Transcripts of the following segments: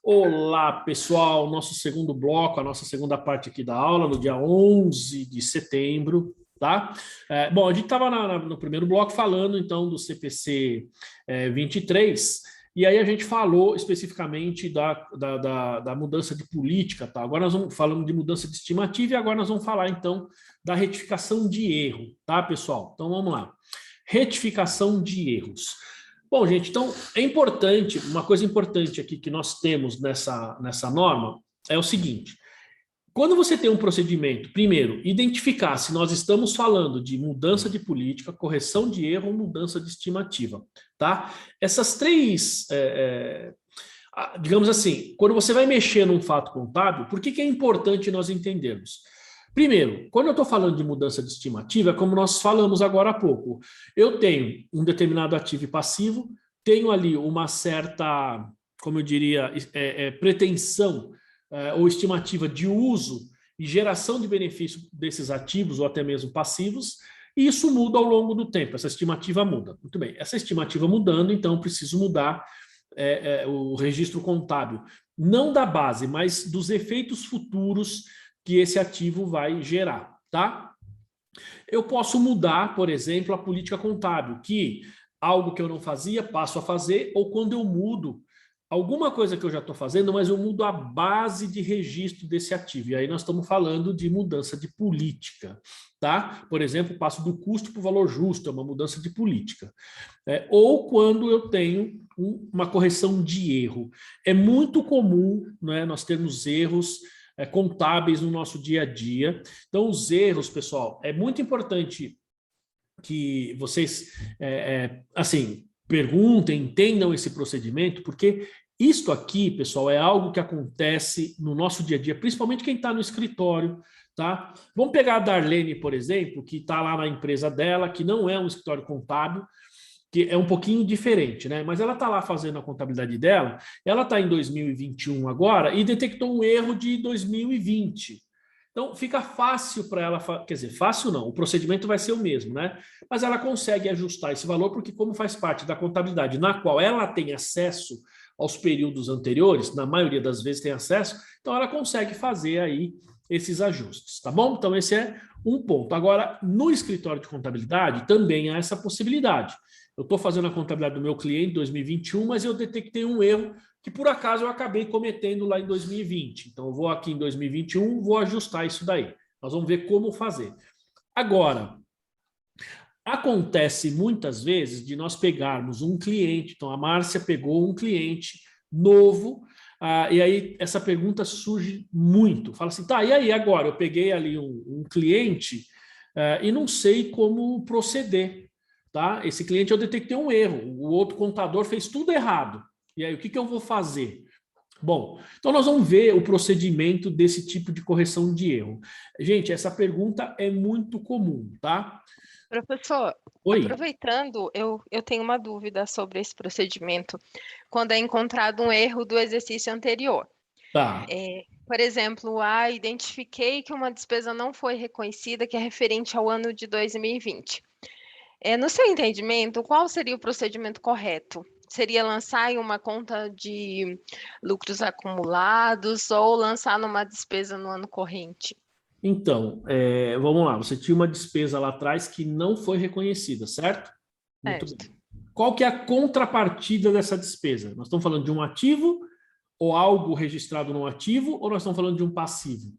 Olá, pessoal, nosso segundo bloco, a nossa segunda parte aqui da aula, no dia 11 de setembro, tá? Bom, a gente estava no primeiro bloco falando, então, do CPC 23, e aí a gente falou especificamente da mudança de política, tá? Agora nós vamos falando de mudança de estimativa e agora nós vamos falar, então, da retificação de erro, tá, pessoal? Então, vamos lá. Retificação de erros. Bom, gente, então é importante, uma coisa importante aqui que nós temos nessa norma é o seguinte: quando você tem um procedimento, primeiro, identificar se nós estamos falando de mudança de política, correção de erro ou mudança de estimativa, tá? Essas três, digamos assim, quando você vai mexer num fato contábil, por que é importante nós entendermos? Primeiro, quando eu estou falando de mudança de estimativa, é como nós falamos agora há pouco. Eu tenho um determinado ativo e passivo, tenho ali uma certa, como eu diria, pretensão ou estimativa de uso e geração de benefício desses ativos ou até mesmo passivos, e isso muda ao longo do tempo, essa estimativa muda. Muito bem, essa estimativa mudando, então preciso mudar o registro contábil, não da base, mas dos efeitos futuros que esse ativo vai gerar, tá? Eu posso mudar, por exemplo, a política contábil, que algo que eu não fazia, passo a fazer, ou quando eu mudo alguma coisa que eu já estou fazendo, mas eu mudo a base de registro desse ativo. E aí nós estamos falando de mudança de política, tá? Por exemplo, passo do custo para o valor justo, é uma mudança de política. Ou quando eu tenho uma correção de erro. É muito comum, né, nós termos erros contábeis no nosso dia a dia. Então, os erros, pessoal, é muito importante que vocês, assim, perguntem, entendam esse procedimento, porque isto aqui, pessoal, é algo que acontece no nosso dia a dia, principalmente quem está no escritório, tá? Vamos pegar a Darlene, por exemplo, que está lá na empresa dela, que não é um escritório contábil, que é um pouquinho diferente, né? Mas ela está lá fazendo a contabilidade dela, ela está em 2021 agora e detectou um erro de 2020. Então fica fácil para ela, quer dizer, fácil não, o procedimento vai ser o mesmo, né? Mas ela consegue ajustar esse valor porque como faz parte da contabilidade na qual ela tem acesso aos períodos anteriores, na maioria das vezes tem acesso, então ela consegue fazer aí esses ajustes, tá bom? Então esse é um ponto. Agora, no escritório de contabilidade também há essa possibilidade. Eu estou fazendo a contabilidade do meu cliente em 2021, mas eu detectei um erro que por acaso eu acabei cometendo lá em 2020. Então eu vou aqui em 2021, vou ajustar isso daí. Nós vamos ver como fazer. Agora, acontece muitas vezes de nós pegarmos um cliente, então a Márcia pegou um cliente novo, e aí essa pergunta surge muito. Fala assim, tá, e aí agora? Eu peguei ali um cliente e não sei como proceder. Tá? Esse cliente eu detectei um erro, o outro contador fez tudo errado. E aí, o que eu vou fazer? Bom, então nós vamos ver o procedimento desse tipo de correção de erro. Gente, essa pergunta é muito comum, tá? Professor, Oi. aproveitando, eu tenho uma dúvida sobre esse procedimento. Quando é encontrado um erro do exercício anterior. Tá. Por exemplo, identifiquei que uma despesa não foi reconhecida, que é referente ao ano de 2020. No seu entendimento, qual seria o procedimento correto? Seria lançar em uma conta de lucros acumulados ou lançar numa despesa no ano corrente? Então, vamos lá. Você tinha uma despesa lá atrás que não foi reconhecida, certo? Muito Certo. bem. Qual que é a contrapartida dessa despesa? Nós estamos falando de um ativo ou algo registrado no ativo ou nós estamos falando de um passivo?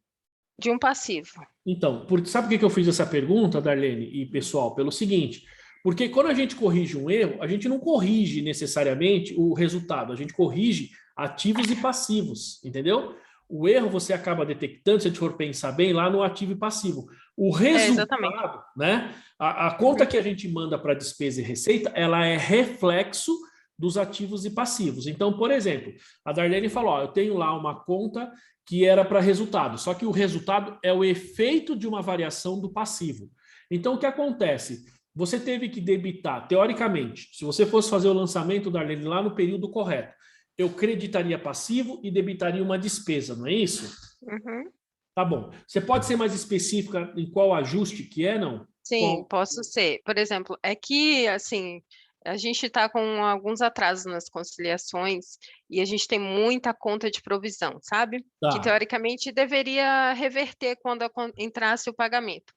De um passivo. Então, sabe por que eu fiz essa pergunta, Darlene e pessoal? Pelo seguinte, porque quando a gente corrige um erro, a gente não corrige necessariamente o resultado, a gente corrige ativos e passivos, entendeu? O erro você acaba detectando, se a gente for pensar bem, lá no ativo e passivo. O Exatamente. resultado, né? A conta Uhum. que a gente manda para despesa e receita, ela é reflexo dos ativos e passivos. Então, por exemplo, a Darlene falou: ó, eu tenho lá uma conta que era para resultado, só que o resultado é o efeito de uma variação do passivo. Então, o que acontece? Você teve que debitar, teoricamente, se você fosse fazer o lançamento da lei lá no período correto, eu creditaria passivo e debitaria uma despesa, não é isso? Uhum. Tá bom. Você pode ser mais específica em qual ajuste que é, não? Sim, Qual? posso ser. Por exemplo, é que, assim, A gente está com alguns atrasos nas conciliações e a gente tem muita conta de provisão, sabe? Que Tá, teoricamente deveria reverter quando entrasse o pagamento.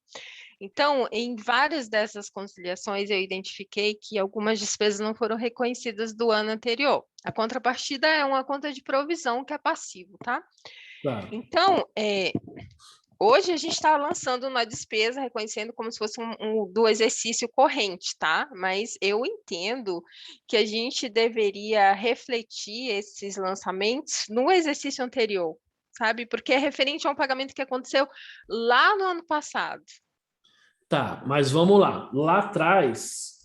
Então, em várias dessas conciliações, eu identifiquei que algumas despesas não foram reconhecidas do ano anterior. A contrapartida é uma conta de provisão que é passivo, tá? tá. Então, hoje a gente está lançando uma despesa, reconhecendo como se fosse do exercício corrente, tá? Mas eu entendo que a gente deveria refletir esses lançamentos no exercício anterior, sabe? Porque é referente a um pagamento que aconteceu lá no ano passado. Tá, mas vamos lá. Lá atrás,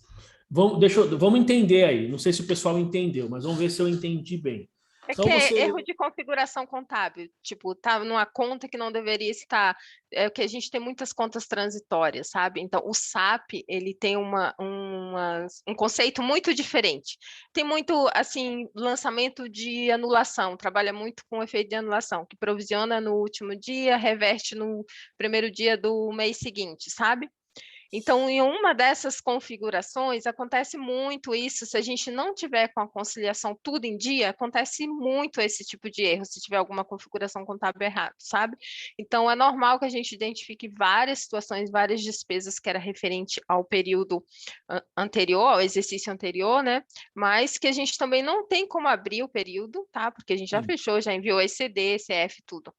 vamos entender aí. Não sei se o pessoal entendeu, mas vamos ver se eu entendi bem. É que Então é você. erro de configuração contábil, tipo, tá numa conta que não deveria estar, é que a gente tem muitas contas transitórias, sabe? Então, o SAP, ele tem um conceito muito diferente. Tem muito, assim, lançamento de anulação, trabalha muito com efeito de anulação, que provisiona no último dia, reverte no primeiro dia do mês seguinte, sabe? Então, em uma dessas configurações, acontece muito isso. Se a gente não tiver com a conciliação tudo em dia, acontece muito esse tipo de erro, se tiver alguma configuração contábil errada, sabe? Então, é normal que a gente identifique várias situações, várias despesas que era referente ao período anterior, ao exercício anterior, né? Mas que a gente também não tem como abrir o período, tá? Porque a gente já fechou, já enviou ECD, CF, tudo.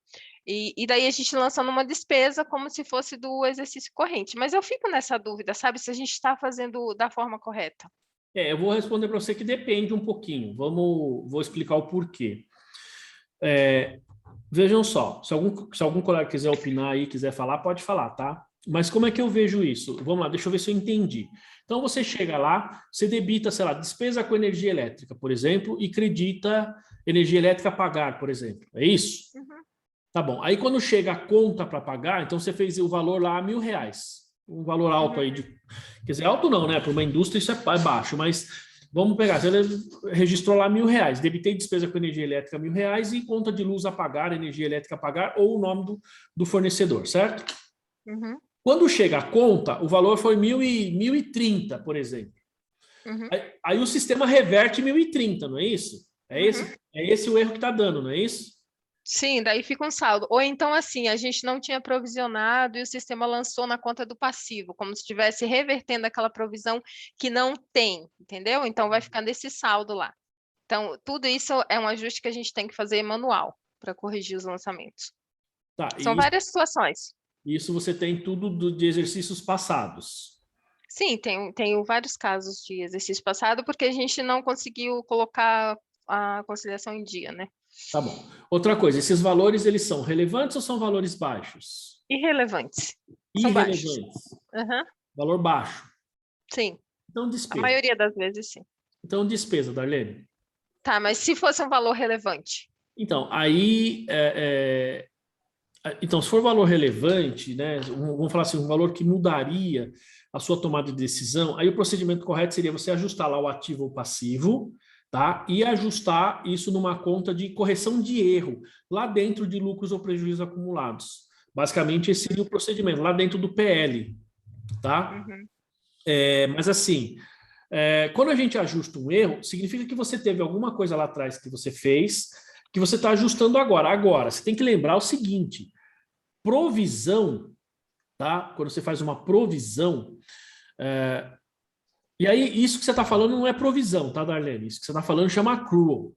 E daí a gente lançando uma despesa como se fosse do exercício corrente. Mas eu fico nessa dúvida, sabe? Se a gente está fazendo da forma correta. Eu vou responder para você que depende um pouquinho. Vou explicar o porquê. Vejam só, se algum colega quiser opinar aí, quiser falar, pode falar, tá? Mas como é que eu vejo isso? Vamos lá, deixa eu ver se eu entendi. Então você chega lá, você debita, sei lá, despesa com energia elétrica, por exemplo, e credita energia elétrica a pagar, por exemplo. É isso? Uhum, Tá bom. Aí quando chega a conta para pagar, então você fez o valor lá R$ 1.000. Um valor alto uhum, aí de. Quer dizer, alto não, né? Para uma indústria isso é baixo, mas vamos pegar. Você registrou lá R$ 1.000. Debitei despesa com energia elétrica R$ 1.000 e conta de luz a pagar, energia elétrica a pagar, ou o nome do fornecedor, certo? uhum, Quando chega a conta, o valor foi 1.030, por exemplo. uhum, Aí o sistema reverte 1.030, não é isso? uhum. É esse o erro que está dando, não é isso? Sim, daí fica um saldo. Ou então, assim, a gente não tinha provisionado e o sistema lançou na conta do passivo, como se estivesse revertendo aquela provisão que não tem, entendeu? Então vai ficando esse saldo lá. Então, tudo isso é um ajuste que a gente tem que fazer manual para corrigir os lançamentos. Tá, São e várias situações. isso você tem tudo de exercícios passados. Sim, tenho vários casos de exercício passado, porque a gente não conseguiu colocar a conciliação em dia, né? Tá bom. Outra coisa, esses valores eles são relevantes ou são valores baixos? Irrelevantes. São baixos. Irrelevantes. Aham, Valor baixo. sim. Então, A despesa. maioria das vezes, sim. Então, despesa, Darlene. Tá, mas se fosse um valor relevante? Então, aí. Então, se for valor relevante, né? Vamos falar assim, um valor que mudaria a sua tomada de decisão, aí o procedimento correto seria você ajustar lá o ativo ou passivo, tá? E ajustar isso numa conta de correção de erro, lá dentro de lucros ou prejuízos acumulados. Basicamente, esse seria o procedimento, lá dentro do PL, tá? Uhum. Mas assim, quando a gente ajusta um erro, significa que você teve alguma coisa lá atrás que você fez, que você está ajustando agora. Agora, você tem que lembrar o seguinte: provisão, tá? Quando você faz uma provisão, e aí isso que você está falando não é provisão, tá, Darlene? Isso que você está falando chama accrual.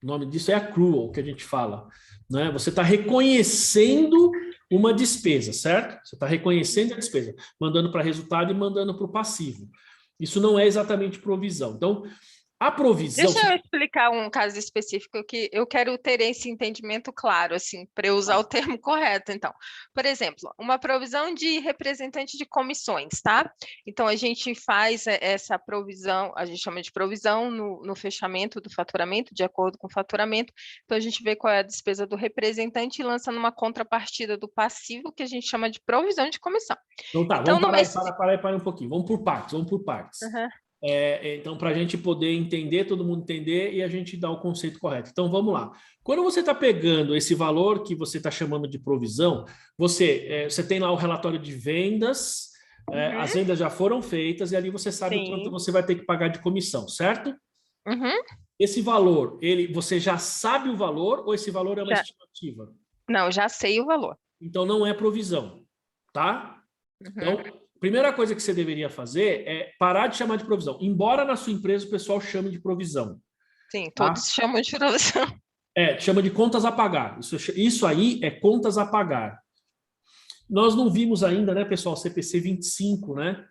O nome disso é accrual, que a gente fala, né? Você está reconhecendo uma despesa, certo? Você está reconhecendo a despesa, mandando para resultado e mandando para o passivo. Isso não é exatamente provisão. Então, a provisão. Deixa eu explicar um caso específico que eu quero ter esse entendimento claro, assim, para eu usar o termo correto. Então, por exemplo, uma provisão de representante de comissões, tá? Então, a gente faz essa provisão, a gente chama de provisão no fechamento do faturamento, de acordo com o faturamento. Então, a gente vê qual é a despesa do representante e lança numa contrapartida do passivo, que a gente chama de provisão de comissão. Então, tá, Então, vamos parar um pouquinho. Vamos por partes, vamos por partes. Uhum. Então, para a gente poder entender, todo mundo entender e a gente dar o conceito correto. Então, vamos lá. Quando você está pegando esse valor que você está chamando de provisão, você tem lá o relatório de vendas, as vendas já foram feitas e ali você sabe o quanto você vai ter que pagar de comissão, certo? Esse valor, você já sabe o valor ou esse valor é uma estimativa? Não, já sei o valor. Então, não é provisão, tá? Então, primeira coisa que você deveria fazer é parar de chamar de provisão. Embora na sua empresa o pessoal chame de provisão. Sim, tá? todos chamam de provisão. Chama de contas a pagar. Isso aí é contas a pagar. Nós não vimos ainda, né, pessoal, CPC 25, né?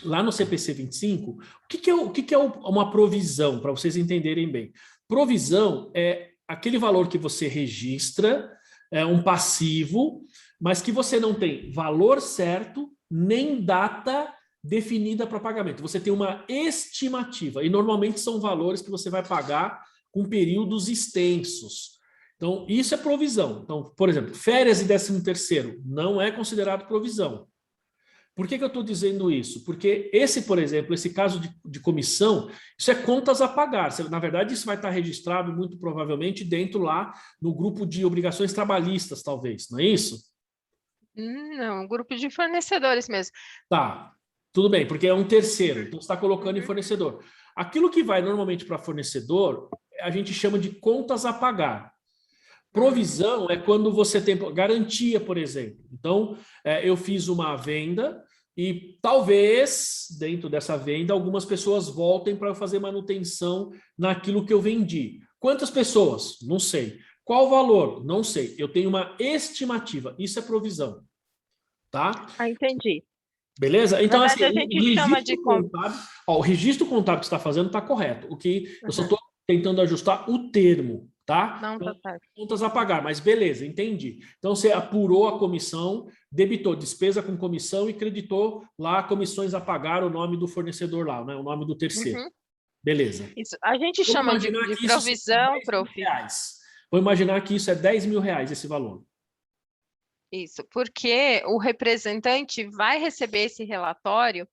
Lá no CPC 25, o que é uma provisão, para vocês entenderem bem? Provisão é aquele valor que você registra, é um passivo, mas que você não tem valor certo, nem data definida para pagamento. Você tem uma estimativa, e normalmente são valores que você vai pagar com períodos extensos. Então, isso é provisão. Então, por exemplo, férias e 13º não é considerado provisão. Por que eu estou dizendo isso? Porque por exemplo, esse caso de comissão, isso é contas a pagar. Na verdade, isso vai estar registrado muito provavelmente dentro lá no grupo de obrigações trabalhistas, talvez, não é isso? Não, um grupo de fornecedores mesmo. Tá, tudo bem, porque é um terceiro, então você está colocando em fornecedor. Aquilo que vai normalmente para fornecedor, a gente chama de contas a pagar. Provisão é quando você tem garantia, por exemplo. Então, eu fiz uma venda e talvez, dentro dessa venda, algumas pessoas voltem para fazer manutenção naquilo que eu vendi. Quantas pessoas? Não sei. Qual o valor? Não sei. Eu tenho uma estimativa. Isso é provisão. Tá? Entendi. Beleza? Então, na verdade, assim, a gente chama de o registro contábil que você está fazendo está correto. O que eu só estou tentando ajustar o termo. Tá? Não, então, tá certo. Contas a pagar, mas beleza, entendi. Então, você apurou a comissão, debitou despesa com comissão e creditou lá comissões a pagar o nome do fornecedor lá, né? O nome do terceiro. Beleza. Isso. A gente chama de provisão, prof. Vou imaginar que isso é R$10.000, esse valor. Isso, porque o representante vai receber esse relatório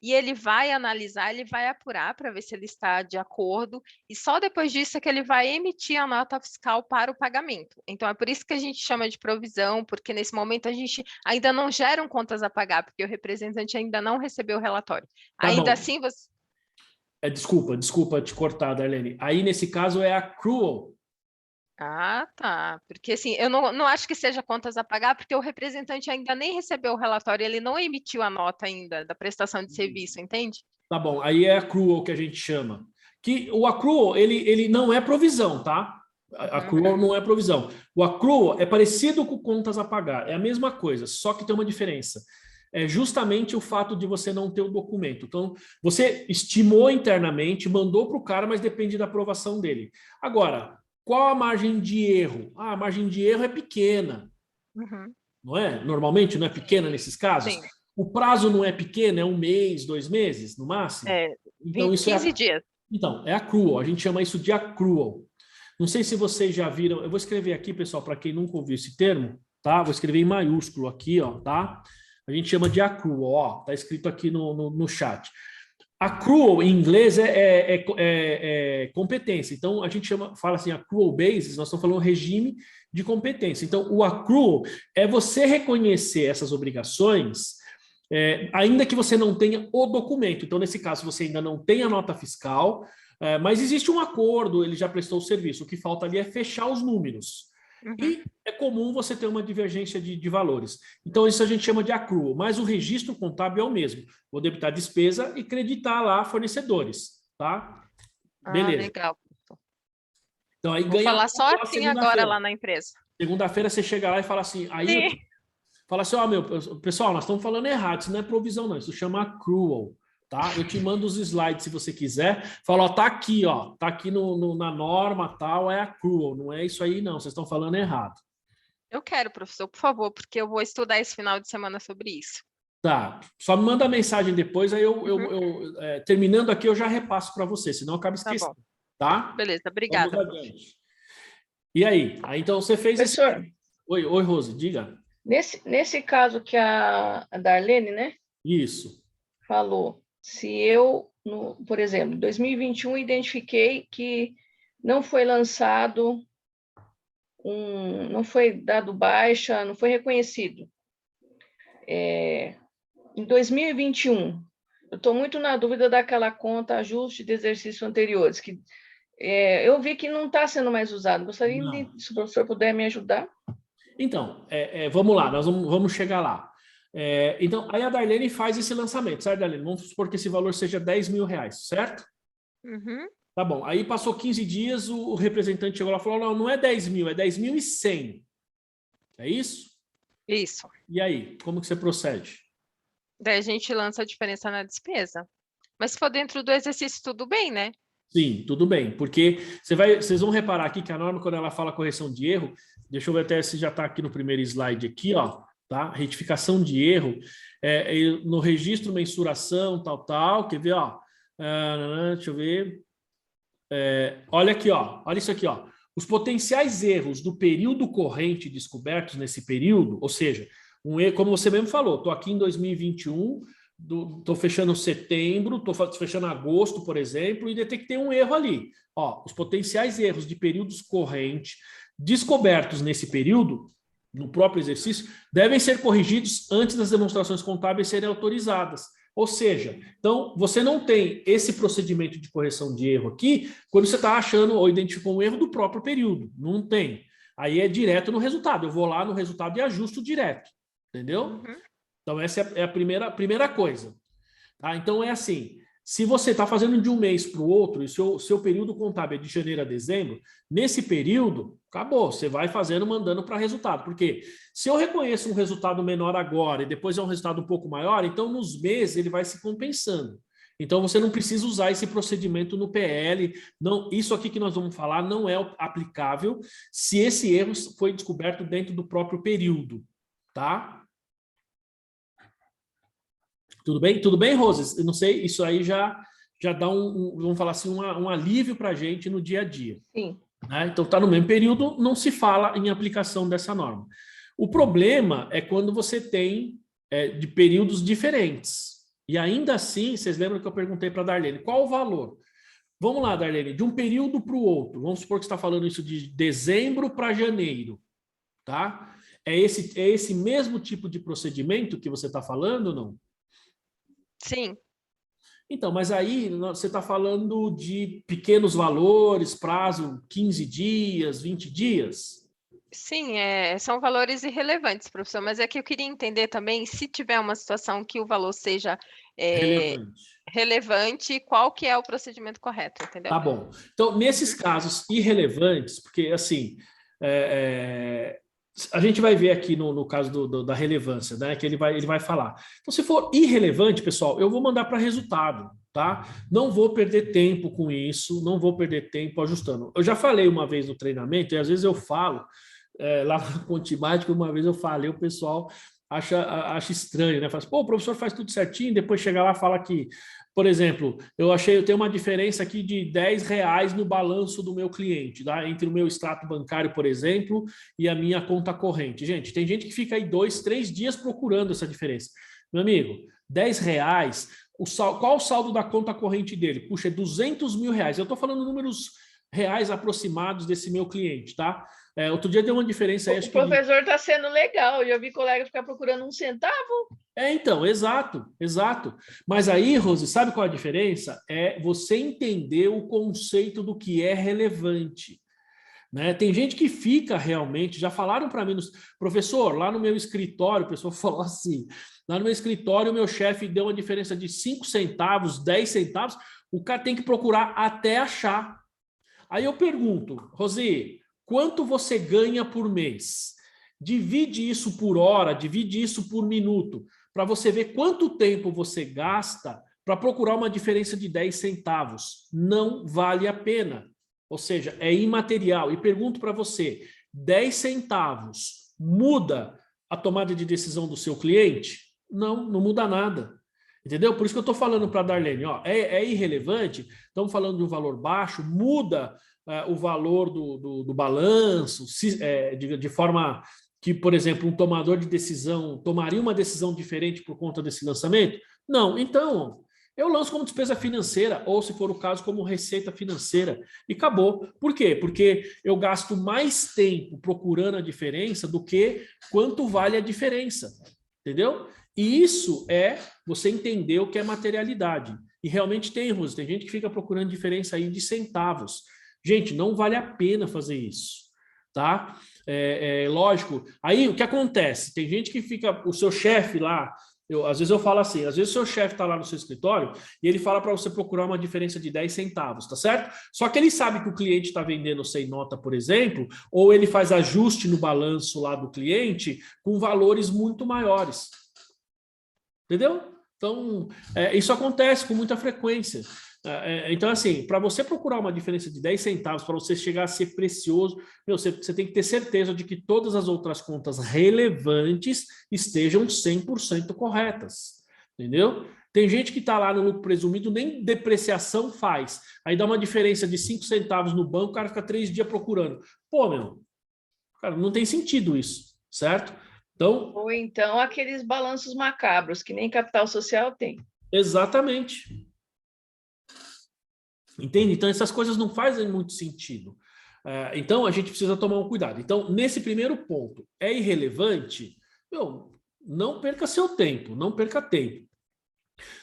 e ele vai analisar, ele vai apurar para ver se ele está de acordo, e só depois disso é que ele vai emitir a nota fiscal para o pagamento. Então, é por isso que a gente chama de provisão, porque nesse momento a gente ainda não geram contas a pagar, porque o representante ainda não recebeu o relatório. Tá ainda bom. assim, você... Desculpa te cortar, Darlene. Aí, nesse caso, é accrual. Ah, tá. Porque assim, eu não acho que seja contas a pagar, porque o representante ainda nem recebeu o relatório, ele não emitiu a nota ainda da prestação de serviço, entende? Tá bom, aí é accrual que a gente chama. Que o accrual, ele não é provisão, tá? Accrual não é provisão. O accrual é parecido com contas a pagar, é a mesma coisa, só que tem uma diferença. É justamente o fato de você não ter o documento. Então, você estimou internamente, mandou para o cara, mas depende da aprovação dele. Agora, qual a margem de erro? A margem de erro é pequena, não é? Normalmente não é pequena nesses casos. Sim. O prazo não é pequeno, é 1 mês, 2 meses, no máximo. Então, 15 dias. Então, é accrual, a gente chama isso de accrual. Não sei se vocês já viram, eu vou escrever aqui, pessoal, para quem nunca ouviu esse termo, tá? Vou escrever em maiúsculo aqui, ó, tá? A gente chama de accrual, ó, tá escrito aqui no chat. Accrual em inglês é competência. Então, a gente fala assim, accrual basis, nós estamos falando regime de competência. Então, o accrual é você reconhecer essas obrigações, ainda que você não tenha o documento. Então, nesse caso, você ainda não tem a nota fiscal, mas existe um acordo, ele já prestou o serviço. O que falta ali é fechar os números. E é comum você ter uma divergência de valores. Então, isso a gente chama de accrual, mas o registro contábil é o mesmo. Vou debitar despesa e creditar lá fornecedores, tá? Beleza. Legal. Então, aí Vou falar só assim agora lá na empresa. Segunda-feira você chega lá e fala assim, fala assim, pessoal, nós estamos falando errado, isso não é provisão não, isso chama accrual. Tá? Eu te mando os slides se você quiser. Fala, ó, tá aqui na norma tal, é accrual, não é isso aí não, vocês estão falando errado. Eu quero, professor, por favor, porque eu vou estudar esse final de semana sobre isso. Tá, só me manda mensagem depois, aí terminando aqui eu já repasso para você, senão eu acabo esquecendo. Tá? Beleza, obrigada. E aí? Então você fez Professor, Oi, Rose, diga. Nesse caso que a Darlene, né? Isso. Falou. Se eu, por exemplo, em 2021, identifiquei que não foi lançado, não foi dado baixa, não foi reconhecido Em 2021, eu estou muito na dúvida daquela conta ajuste de exercícios anteriores, que eu vi que não está sendo mais usado. Gostaria se o professor puder me ajudar. Então, vamos lá, nós vamos chegar lá. Então, aí a Darlene faz esse lançamento, certo, Darlene? Vamos supor que esse valor seja R$10.000, certo? Uhum. Tá bom. Aí passou 15 dias, o representante chegou lá e falou, não, não é 10.000, é 10.100. É isso? Isso. E aí, como que você procede? Daí a gente lança a diferença na despesa. Mas se for dentro do exercício, tudo bem, né? Sim, tudo bem, porque vocês vão reparar aqui que a norma, quando ela fala correção de erro, deixa eu ver até se já está aqui no primeiro slide aqui, ó, tá? Retificação de erro, no registro, mensuração, tal, quer ver, ó? Deixa eu ver. Olha aqui, ó, olha isso aqui, ó. Os potenciais erros do período corrente descobertos nesse período, ou seja, um erro, como você mesmo falou, estou aqui em 2021, estou fechando setembro, estou fechando agosto, por exemplo, e detectei um erro ali. Ó, os potenciais erros de períodos correntes descobertos nesse período, no próprio exercício, devem ser corrigidos antes das demonstrações contábeis serem autorizadas. Ou seja, então você não tem esse procedimento de correção de erro aqui quando você está achando ou identificou um erro do próprio período. Não tem. Aí é direto no resultado. Eu vou lá no resultado e ajusto direto. Entendeu? Uhum. Então, essa é a primeira coisa. Tá? Então, é assim, se você está fazendo de um mês para o outro, e seu período contábil é de janeiro a dezembro, nesse período, acabou, você vai fazendo, mandando para resultado. Porque se eu reconheço um resultado menor agora e depois é um resultado um pouco maior, então nos meses ele vai se compensando. Então, você não precisa usar esse procedimento no PL. Não, isso aqui que nós vamos falar não é aplicável se esse erro foi descoberto dentro do próprio período. Tá? Tudo bem? Tudo bem, Roses? Eu não sei, isso aí já dá vamos falar assim, um alívio para a gente no dia a dia. Sim. Né? Então, está no mesmo período, não se fala em aplicação dessa norma. O problema é quando você tem de períodos diferentes. E ainda assim, vocês lembram que eu perguntei para a Darlene, qual o valor? Vamos lá, Darlene, de um período para o outro. Vamos supor que você está falando isso de dezembro para janeiro. Tá? É esse mesmo tipo de procedimento que você está falando ou não? Sim. Então, mas aí você está falando de pequenos valores, prazo 15 dias, 20 dias? Sim, são valores irrelevantes, professor, mas é que eu queria entender também, se tiver uma situação que o valor seja relevante, qual que é o procedimento correto, entendeu? Tá bom. Então, nesses casos irrelevantes, porque assim, a gente vai ver aqui no caso da relevância, né? Que ele vai falar. Então, se for irrelevante, pessoal, eu vou mandar para resultado, tá? Não vou perder tempo com isso, não vou perder tempo ajustando. Eu já falei uma vez no treinamento, e às vezes eu falo, lá na Contimática, uma vez eu falei, o pessoal acha estranho, né? Fala assim, pô, o professor faz tudo certinho, depois chega lá e fala que, por exemplo, eu tenho uma diferença aqui de R$10 no balanço do meu cliente, tá? Entre o meu extrato bancário, por exemplo, e a minha conta corrente. Gente, tem gente que fica aí 2, 3 dias procurando essa diferença. Meu amigo, R$10, qual o saldo da conta corrente dele? Puxa, é R$200.000. Eu estou falando números reais aproximados desse meu cliente, tá? Outro dia deu uma diferença aí. O professor está sendo legal, eu já vi colega ficar procurando 1 centavo. Então, exato. Mas aí, Rose, sabe qual é a diferença? É você entender o conceito do que é relevante. Né? Tem gente que fica realmente, já falaram para mim, professor, lá no meu escritório, o pessoal falou assim, lá no meu escritório o meu chefe deu uma diferença de 5 centavos, 10 centavos, o cara tem que procurar até achar. Aí eu pergunto, Rosi, quanto você ganha por mês? Divide isso por hora, divide isso por minuto, para você ver quanto tempo você gasta para procurar uma diferença de 10 centavos. Não vale a pena. Ou seja, é imaterial. E pergunto para você, 10 centavos muda a tomada de decisão do seu cliente? Não muda nada. Entendeu? Por isso que eu estou falando para a Darlene, ó, é irrelevante, estamos falando de um valor baixo, muda o valor do balanço, de forma que, por exemplo, um tomador de decisão tomaria uma decisão diferente por conta desse lançamento? Não. Então, eu lanço como despesa financeira, ou se for o caso, como receita financeira, e acabou. Por quê? Porque eu gasto mais tempo procurando a diferença do que quanto vale a diferença. Entendeu? E isso é você entender o que é materialidade. E realmente tem, Rose, tem gente que fica procurando diferença aí de centavos. Gente, não vale a pena fazer isso, tá? Lógico. Aí, o que acontece? Tem gente que fica, o seu chefe lá, às vezes eu falo assim, às vezes o seu chefe está lá no seu escritório e ele fala para você procurar uma diferença de 10 centavos, tá certo? Só que ele sabe que o cliente está vendendo sem nota, por exemplo, ou ele faz ajuste no balanço lá do cliente com valores muito maiores. Entendeu? Então, isso acontece com muita frequência. Então, assim, para você procurar uma diferença de 10 centavos, para você chegar a ser precioso, você tem que ter certeza de que todas as outras contas relevantes estejam 100% corretas. Entendeu? Tem gente que está lá no lucro presumido, nem depreciação faz. Aí dá uma diferença de 5 centavos no banco, o cara fica 3 dias procurando. Pô, meu, cara, não tem sentido isso, certo? Então, ou então aqueles balanços macabros, que nem capital social tem. Exatamente. Entende? Então, essas coisas não fazem muito sentido. Então, a gente precisa tomar um cuidado. Então, nesse primeiro ponto, é irrelevante? Não perca seu tempo, não perca tempo.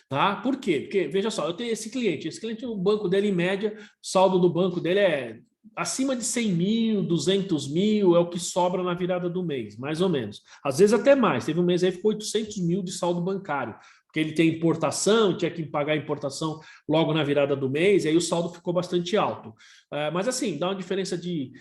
Tá? Por quê? Porque, veja só, eu tenho esse cliente, o banco dele, em média, o saldo do banco dele é acima de 100 mil, 200 mil, é o que sobra na virada do mês, mais ou menos. Às vezes até mais. Teve um mês aí que ficou 800 mil de saldo bancário, porque ele tem importação, tinha que pagar a importação logo na virada do mês, e aí o saldo ficou bastante alto. Mas assim, dá uma diferença de...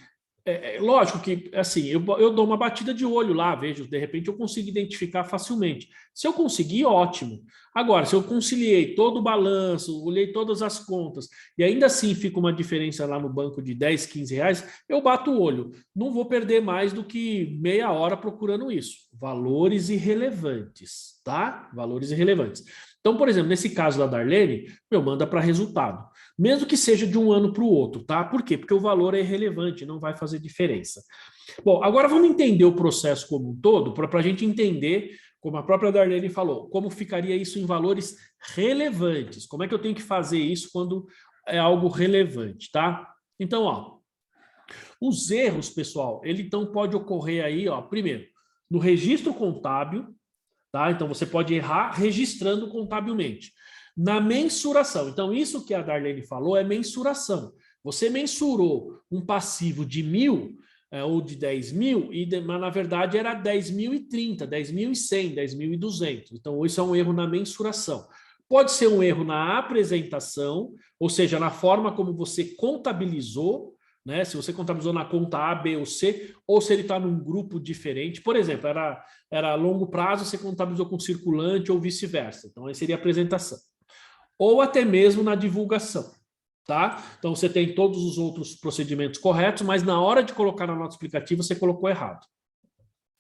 lógico que, assim, eu dou uma batida de olho lá, vejo, de repente eu consigo identificar facilmente. Se eu conseguir, ótimo. Agora, se eu conciliei todo o balanço, olhei todas as contas, e ainda assim fica uma diferença lá no banco de 10, 15 reais, eu bato o olho. Não vou perder mais do que meia hora procurando isso. Valores irrelevantes, tá? Valores irrelevantes. Então, por exemplo, nesse caso da Darlene, manda para resultado. Mesmo que seja de um ano para o outro, tá? Por quê? Porque o valor é irrelevante, não vai fazer diferença. Bom, agora vamos entender o processo como um todo, para a gente entender, como a própria Darlene falou, como ficaria isso em valores relevantes. Como é que eu tenho que fazer isso quando é algo relevante, tá? Então, ó, os erros, pessoal, ele então pode ocorrer aí, ó, primeiro, no registro contábil, tá? Então, você pode errar registrando contabilmente. Na mensuração. Então, isso que a Darlene falou é mensuração. Você mensurou um passivo de 1.000 ou de 10 mil, mas na verdade era 10.030, 10.100, 10.200. Então, isso é um erro na mensuração. Pode ser um erro na apresentação, ou seja, na forma como você contabilizou, né? Se você contabilizou na conta A, B ou C, ou se ele está num grupo diferente. Por exemplo, era longo prazo, você contabilizou com circulante ou vice-versa. Então, aí seria a apresentação. Ou até mesmo na divulgação, tá? Então, você tem todos os outros procedimentos corretos, mas na hora de colocar na nota explicativa, você colocou errado.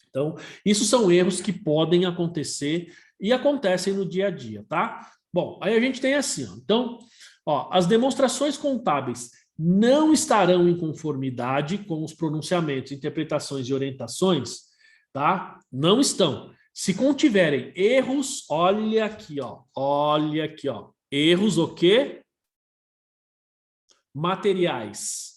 Então, isso são erros que podem acontecer e acontecem no dia a dia, tá? Bom, aí a gente tem assim, ó. Então, ó, as demonstrações contábeis não estarão em conformidade com os pronunciamentos, interpretações e orientações, tá? Não estão. Se contiverem erros, olha aqui, ó. Erros o quê? Materiais.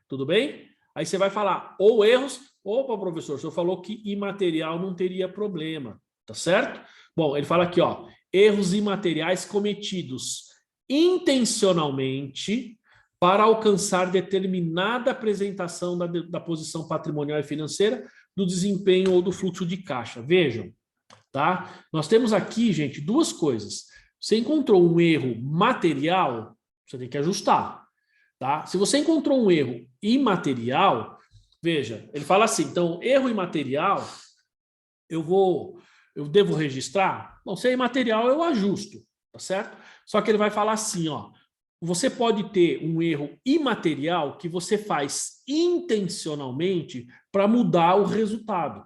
Tudo bem? Aí você vai falar, ou erros, opa, professor, o senhor falou que imaterial não teria problema, tá certo? Bom, ele fala aqui, ó, erros imateriais cometidos intencionalmente para alcançar determinada apresentação da posição patrimonial e financeira, do desempenho ou do fluxo de caixa. Vejam, tá? Nós temos aqui, gente, duas coisas. Você encontrou um erro material, você tem que ajustar, tá? Se você encontrou um erro imaterial, veja, ele fala assim, então, erro imaterial, eu devo registrar? Bom, se é imaterial, eu ajusto, tá certo? Só que ele vai falar assim, ó, você pode ter um erro imaterial que você faz intencionalmente para mudar o resultado,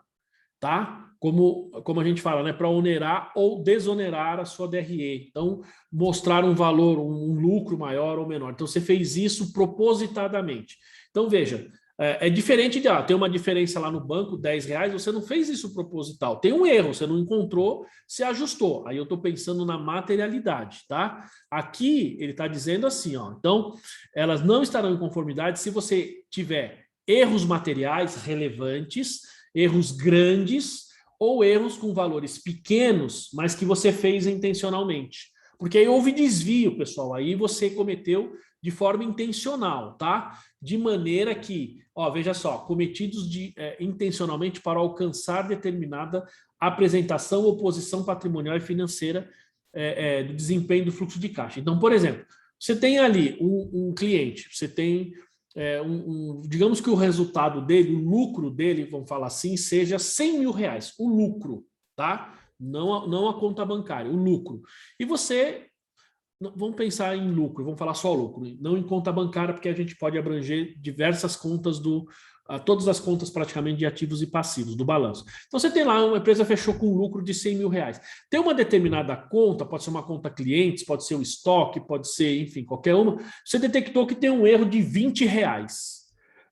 tá? Como a gente fala, né? Para onerar ou desonerar a sua DRE. Então, mostrar um valor, um lucro maior ou menor. Então, você fez isso propositadamente. Então, veja, é diferente de, tem uma diferença lá no banco, 10 reais, você não fez isso proposital. Tem um erro, você não encontrou, você ajustou. Aí eu estou pensando na materialidade, tá? Aqui, ele está dizendo assim, ó. Então, elas não estarão em conformidade se você tiver erros materiais relevantes, erros grandes, ou erros com valores pequenos, mas que você fez intencionalmente. Porque aí houve desvio, pessoal, aí você cometeu de forma intencional, tá? De maneira que, ó, veja só, cometidos intencionalmente para alcançar determinada apresentação ou posição patrimonial e financeira do desempenho do fluxo de caixa. Então, por exemplo, você tem ali um cliente, você tem digamos que o resultado dele, o lucro dele, vamos falar assim, seja 100 mil reais, o lucro, tá? Não a conta bancária, o lucro. E você, vamos pensar em lucro, vamos falar só lucro, não em conta bancária, porque a gente pode abranger diversas contas todas as contas praticamente de ativos e passivos do balanço. Então você tem lá, uma empresa fechou com um lucro de 100 mil reais. Tem uma determinada conta, pode ser uma conta clientes, pode ser o estoque, pode ser, enfim, qualquer uma. Você detectou que tem um erro de 20 reais.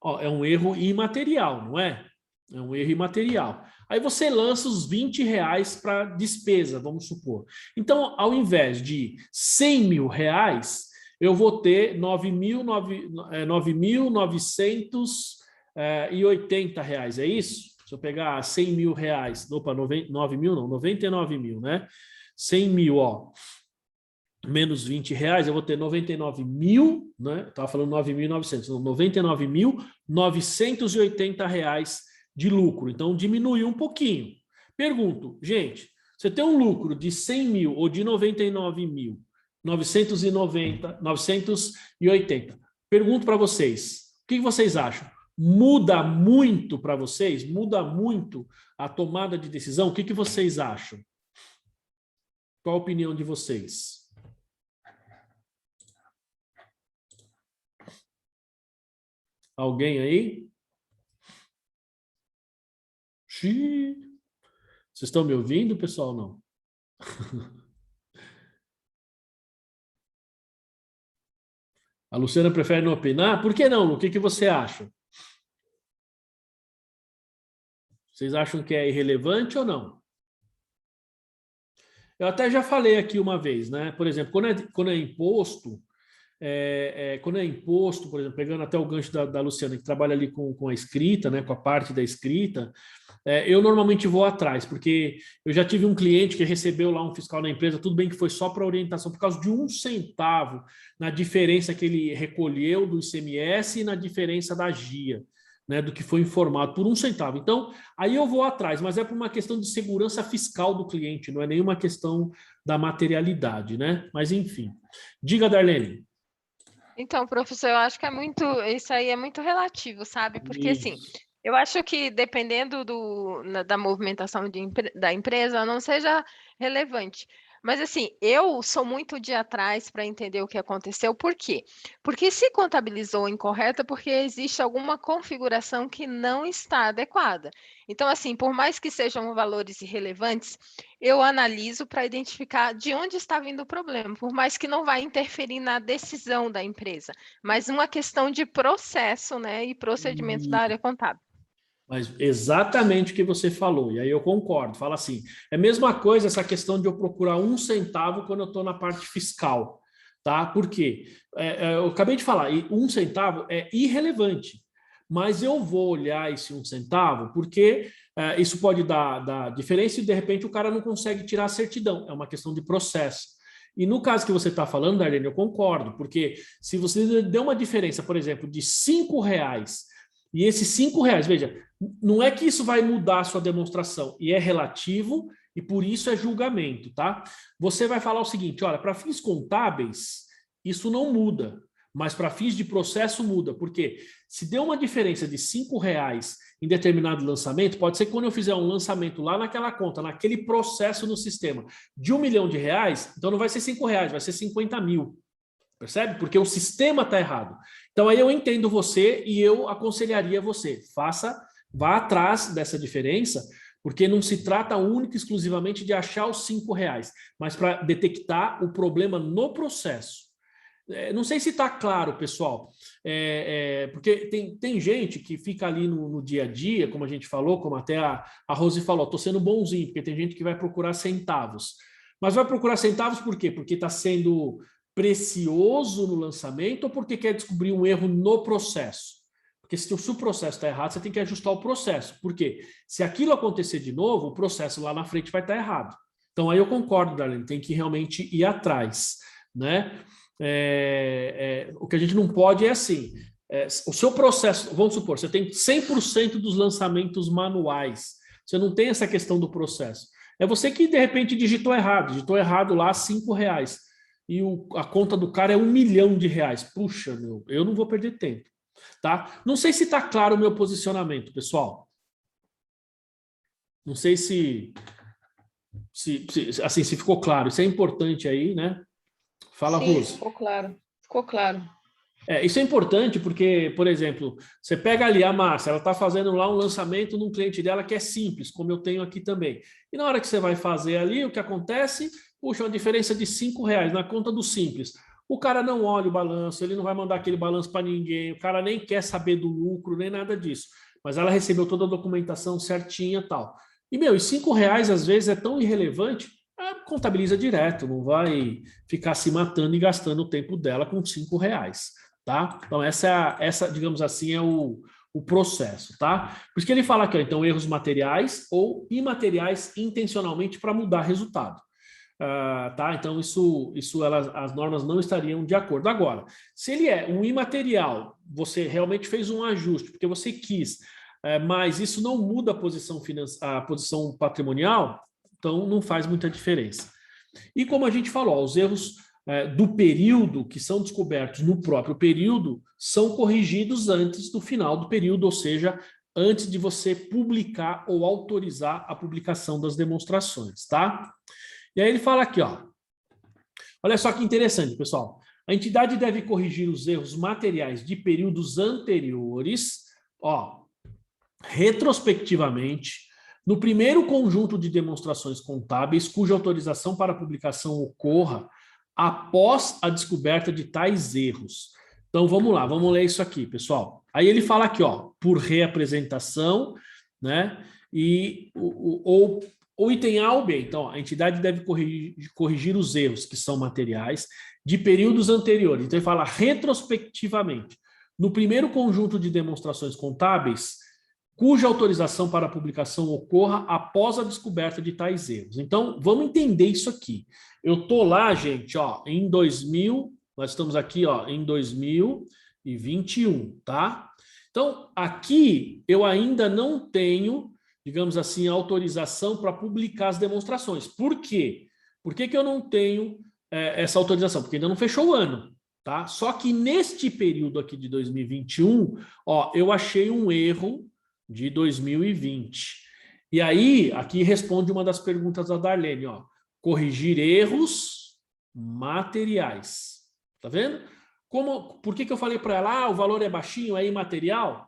Ó, é um erro imaterial, não é? É um erro imaterial. Aí você lança os 20 reais para despesa, vamos supor. Então, ao invés de 100 mil reais, eu vou ter 9.980 reais, é isso? Se eu pegar 100 mil reais, opa, 9 mil não, 99 mil, né? 100 mil, ó, menos 20 reais, eu vou ter 99 mil, né? Estava falando 9.900, 99.980 reais de lucro. Então, diminuiu um pouquinho. Pergunto, gente, você tem um lucro de 100 mil ou de 99.980? Pergunto para vocês, o que vocês acham? Muda muito para vocês? Muda muito a tomada de decisão? O que vocês acham? Qual a opinião de vocês? Alguém aí? Xiii. Vocês estão me ouvindo, pessoal? Não. A Luciana prefere não opinar? Por que não, Lu? O que você acha? Vocês acham que é irrelevante ou não? Eu até já falei aqui uma vez, né? Por exemplo, quando é imposto, por exemplo, pegando até o gancho da Luciana, que trabalha ali com a escrita, né? Com a parte da escrita, eu normalmente vou atrás, porque eu já tive um cliente que recebeu lá um fiscal na empresa, tudo bem que foi só para orientação, por causa de 1 centavo na diferença que ele recolheu do ICMS e na diferença da GIA, né, do que foi informado por 1 centavo. Então, aí eu vou atrás, mas é por uma questão de segurança fiscal do cliente, não é nenhuma questão da materialidade, né? Mas, enfim. Diga, Darlene. Então, professor, eu acho que isso aí é muito relativo, sabe? Porque, assim, eu acho que dependendo da movimentação da empresa, não seja relevante. Mas, assim, eu sou muito de atrás para entender o que aconteceu. Por quê? Porque se contabilizou incorreta, porque existe alguma configuração que não está adequada. Então, assim, por mais que sejam valores irrelevantes, eu analiso para identificar de onde está vindo o problema, por mais que não vai interferir na decisão da empresa, mas uma questão de processo, né, e procedimento da área contábil. Mas exatamente o que você falou, e aí eu concordo. Fala assim, é a mesma coisa essa questão de eu procurar 1 centavo quando eu estou na parte fiscal, tá? Por quê? Eu acabei de falar, 1 centavo é irrelevante, mas eu vou olhar esse 1 centavo porque isso pode dar diferença e de repente o cara não consegue tirar a certidão, é uma questão de processo. E no caso que você está falando, Darlene, eu concordo, porque se você deu uma diferença, por exemplo, de 5 reais, e esses 5 reais, veja, não é que isso vai mudar a sua demonstração, e é relativo, e por isso é julgamento, tá? Você vai falar o seguinte, olha, para fins contábeis, isso não muda, mas para fins de processo muda, porque se deu uma diferença de 5 reais em determinado lançamento, pode ser que quando eu fizer um lançamento lá naquela conta, naquele processo no sistema, de R$1 milhão, então não vai ser 5 reais, vai ser 50 mil. Percebe? Porque o sistema está errado. Então aí eu entendo você e eu aconselharia você, vá atrás dessa diferença, porque não se trata única e exclusivamente de achar os 5 reais, mas para detectar o problema no processo. Não sei se está claro, pessoal, porque tem gente que fica ali no dia a dia, como a gente falou, como até a Rose falou, estou sendo bonzinho, porque tem gente que vai procurar centavos. Mas vai procurar centavos por quê? Porque está sendo precioso no lançamento ou porque quer descobrir um erro no processo? Porque se o processo está errado, você tem que ajustar o processo. Por quê? Se aquilo acontecer de novo, o processo lá na frente vai estar errado. Então, aí eu concordo, Darlene, tem que realmente ir atrás, né? O que a gente não pode é assim, o seu processo, vamos supor, você tem 100% dos lançamentos manuais, você não tem essa questão do processo. É você que, de repente, digitou errado lá R$5, e a conta do cara é R$1 milhão. Puxa, meu, eu não vou perder tempo. Tá? Não sei se está claro o meu posicionamento, pessoal. Não sei se ficou claro. Isso é importante aí, né? Fala, Sim, Rose. ficou claro. Ficou claro. Isso é importante porque, por exemplo, você pega ali a Márcia, ela está fazendo lá um lançamento num cliente dela que é simples, como eu tenho aqui também. E na hora que você vai fazer ali, o que acontece? Puxa, uma diferença de R$5 na conta do simples. O cara não olha o balanço, ele não vai mandar aquele balanço para ninguém, o cara nem quer saber do lucro, nem nada disso. Mas ela recebeu toda a documentação certinha e tal. E, meu, e R$5 às vezes é tão irrelevante, contabiliza direto, não vai ficar se matando e gastando o tempo dela com R$5, tá? Então, essa digamos assim, é o processo, tá? Por isso que ele fala aqui, ó, então, erros materiais ou imateriais intencionalmente para mudar resultado. Tá? Então, as normas não estariam de acordo. Agora, se ele é um imaterial, você realmente fez um ajuste, porque você quis, mas isso não muda a posição patrimonial, então não faz muita diferença. E como a gente falou, os erros do período, que são descobertos no próprio período, são corrigidos antes do final do período, ou seja, antes de você publicar ou autorizar a publicação das demonstrações, tá? E aí ele fala aqui, ó. Olha só que interessante, pessoal. A entidade deve corrigir os erros materiais de períodos anteriores, ó, retrospectivamente, no primeiro conjunto de demonstrações contábeis cuja autorização para publicação ocorra após a descoberta de tais erros. Então, vamos lá, vamos ler isso aqui, pessoal. Aí ele fala aqui, ó, por reapresentação, né, ou o item A ou B. Então, a entidade deve corrigir os erros que são materiais de períodos anteriores. Então, ele fala retrospectivamente. No primeiro conjunto de demonstrações contábeis, cuja autorização para a publicação ocorra após a descoberta de tais erros. Então, vamos entender isso aqui. Eu estou lá, gente, ó, em 2000, nós estamos aqui, ó, em 2021, tá? Então, aqui eu ainda não tenho, digamos assim, autorização para publicar as demonstrações. Por quê? Por que eu não tenho essa autorização? Porque ainda não fechou o ano, tá? Só que neste período aqui de 2021, ó, eu achei um erro de 2020. E aí, aqui responde uma das perguntas da Darlene, ó. Corrigir erros materiais. Tá vendo? Por que eu falei para ela, o valor é baixinho, é imaterial?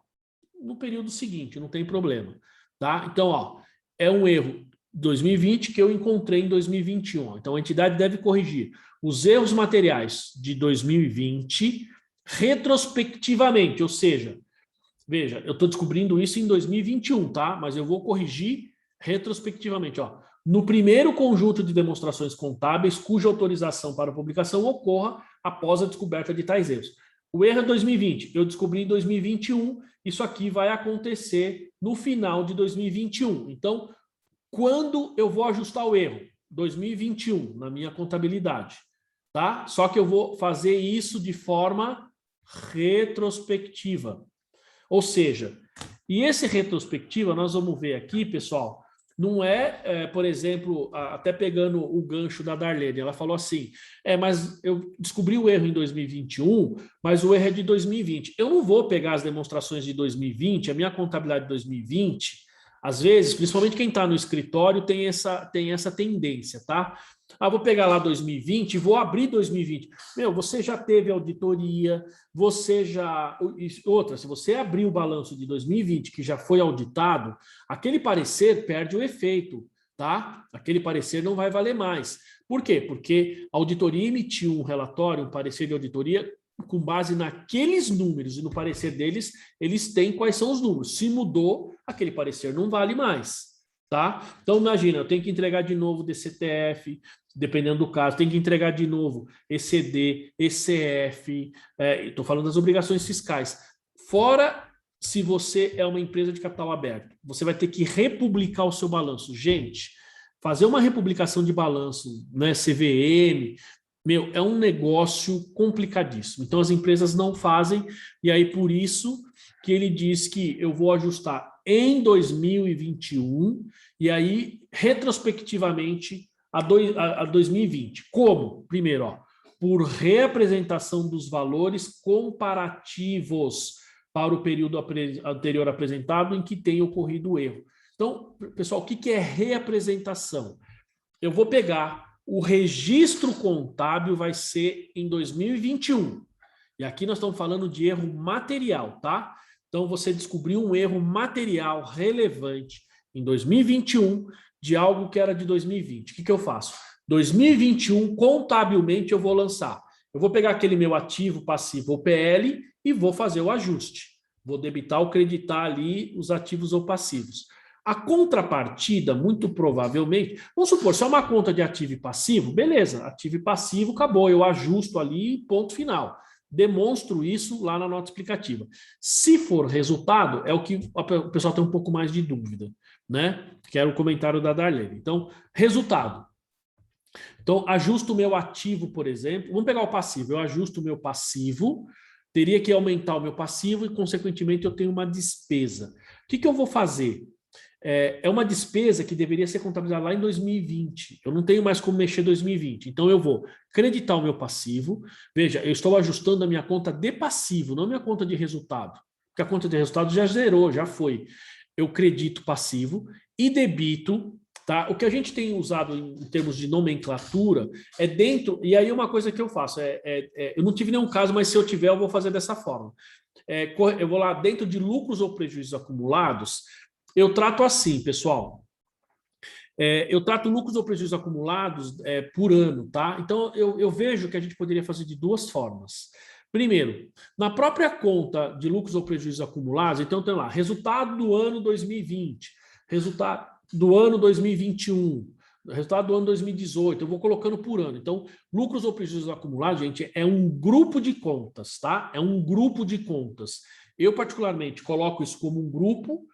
No período seguinte, não tem problema. Tá? Então, ó, é um erro 2020 que eu encontrei em 2021. Então, a entidade deve corrigir os erros materiais de 2020 retrospectivamente, ou seja, veja, eu estou descobrindo isso em 2021, tá? Mas eu vou corrigir retrospectivamente, ó. No primeiro conjunto de demonstrações contábeis, cuja autorização para publicação ocorra após a descoberta de tais erros. O erro é 2020, eu descobri em 2021, isso aqui vai acontecer no final de 2021. Então, quando eu vou ajustar o erro? 2021, na minha contabilidade, tá? Só que eu vou fazer isso de forma retrospectiva. Ou seja, e esse retrospectiva, nós vamos ver aqui, pessoal, não por exemplo, até pegando o gancho da Darlene, ela falou assim, mas eu descobri o erro em 2021, mas o erro é de 2020. Eu não vou pegar as demonstrações de 2020, a minha contabilidade de 2020, às vezes, principalmente quem está no escritório, tem essa tendência, tá? Vou pegar lá 2020 e vou abrir 2020. Meu, você já teve auditoria, se você abrir o balanço de 2020, que já foi auditado, aquele parecer perde o efeito, tá? Aquele parecer não vai valer mais. Por quê? Porque a auditoria emitiu um relatório, um parecer de auditoria, com base naqueles números, e no parecer deles, eles têm quais são os números. Se mudou, aquele parecer não vale mais. Tá? Então, imagina, eu tenho que entregar de novo DCTF, dependendo do caso, tenho que entregar de novo ECD, ECF, estou falando das obrigações fiscais. Fora se você é uma empresa de capital aberto. Você vai ter que republicar o seu balanço. Gente, fazer uma republicação de balanço, né, CVM, é um negócio complicadíssimo. Então, as empresas não fazem, e aí por isso que ele diz que eu vou ajustar em 2021 e aí, retrospectivamente, a 2020. Como? Primeiro, ó, por reapresentação dos valores comparativos para o período anterior apresentado em que tem ocorrido o erro. Então, pessoal, o que é reapresentação? Eu vou pegar o registro contábil, vai ser em 2021. E aqui nós estamos falando de erro material, tá? Então, você descobriu um erro material relevante em 2021 de algo que era de 2020. O que eu faço? 2021, contabilmente, eu vou lançar. Eu vou pegar aquele meu ativo, passivo ou PL e vou fazer o ajuste. Vou debitar ou creditar ali os ativos ou passivos. A contrapartida, muito provavelmente, vamos supor, se é uma conta de ativo e passivo, beleza, ativo e passivo, acabou, eu ajusto ali, ponto final. Demonstro isso lá na nota explicativa. Se for resultado, é o que o pessoal tem um pouco mais de dúvida, né? Que era o comentário da Darlene. Então, resultado. Então, ajusto o meu ativo, por exemplo. Vamos pegar o passivo. Eu ajusto o meu passivo, teria que aumentar o meu passivo e, consequentemente, eu tenho uma despesa. O que eu vou fazer? É uma despesa que deveria ser contabilizada lá em 2020. Eu não tenho mais como mexer em 2020. Então, eu vou creditar o meu passivo. Veja, eu estou ajustando a minha conta de passivo, não a minha conta de resultado. Porque a conta de resultado já zerou, já foi. Eu credito passivo e debito, tá? O que a gente tem usado em termos de nomenclatura é dentro... E aí uma coisa que eu faço, eu não tive nenhum caso, mas se eu tiver, eu vou fazer dessa forma. Eu vou lá dentro de lucros ou prejuízos acumulados. Eu trato assim, pessoal. Eu trato lucros ou prejuízos acumulados por ano, tá? Então, eu vejo que a gente poderia fazer de duas formas. Primeiro, na própria conta de lucros ou prejuízos acumulados, então tem lá, resultado do ano 2020, resultado do ano 2021, resultado do ano 2018, eu vou colocando por ano. Então, lucros ou prejuízos acumulados, gente, é um grupo de contas, tá? É um grupo de contas. Eu, particularmente, coloco isso como um grupo.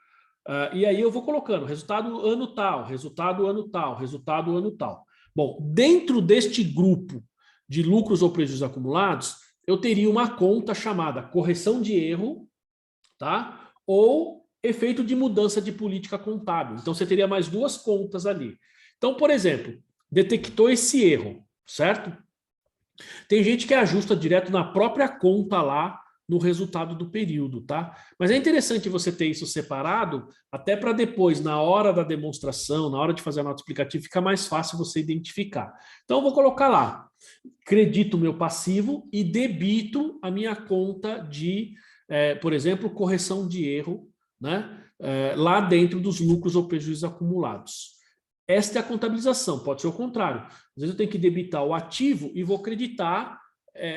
E aí eu vou colocando resultado ano tal, resultado ano tal, resultado ano tal. Bom, dentro deste grupo de lucros ou prejuízos acumulados, eu teria uma conta chamada correção de erro, tá? Ou efeito de mudança de política contábil. Então, você teria mais duas contas ali. Então, por exemplo, detectou esse erro, certo? Tem gente que ajusta direto na própria conta lá, no resultado do período, tá? Mas é interessante você ter isso separado, até para depois, na hora da demonstração, na hora de fazer a nota explicativa, fica mais fácil você identificar. Então, eu vou colocar lá, credito o meu passivo e debito a minha conta de, por exemplo, correção de erro, né? Lá dentro dos lucros ou prejuízos acumulados. Esta é a contabilização, pode ser o contrário. Às vezes eu tenho que debitar o ativo e vou creditar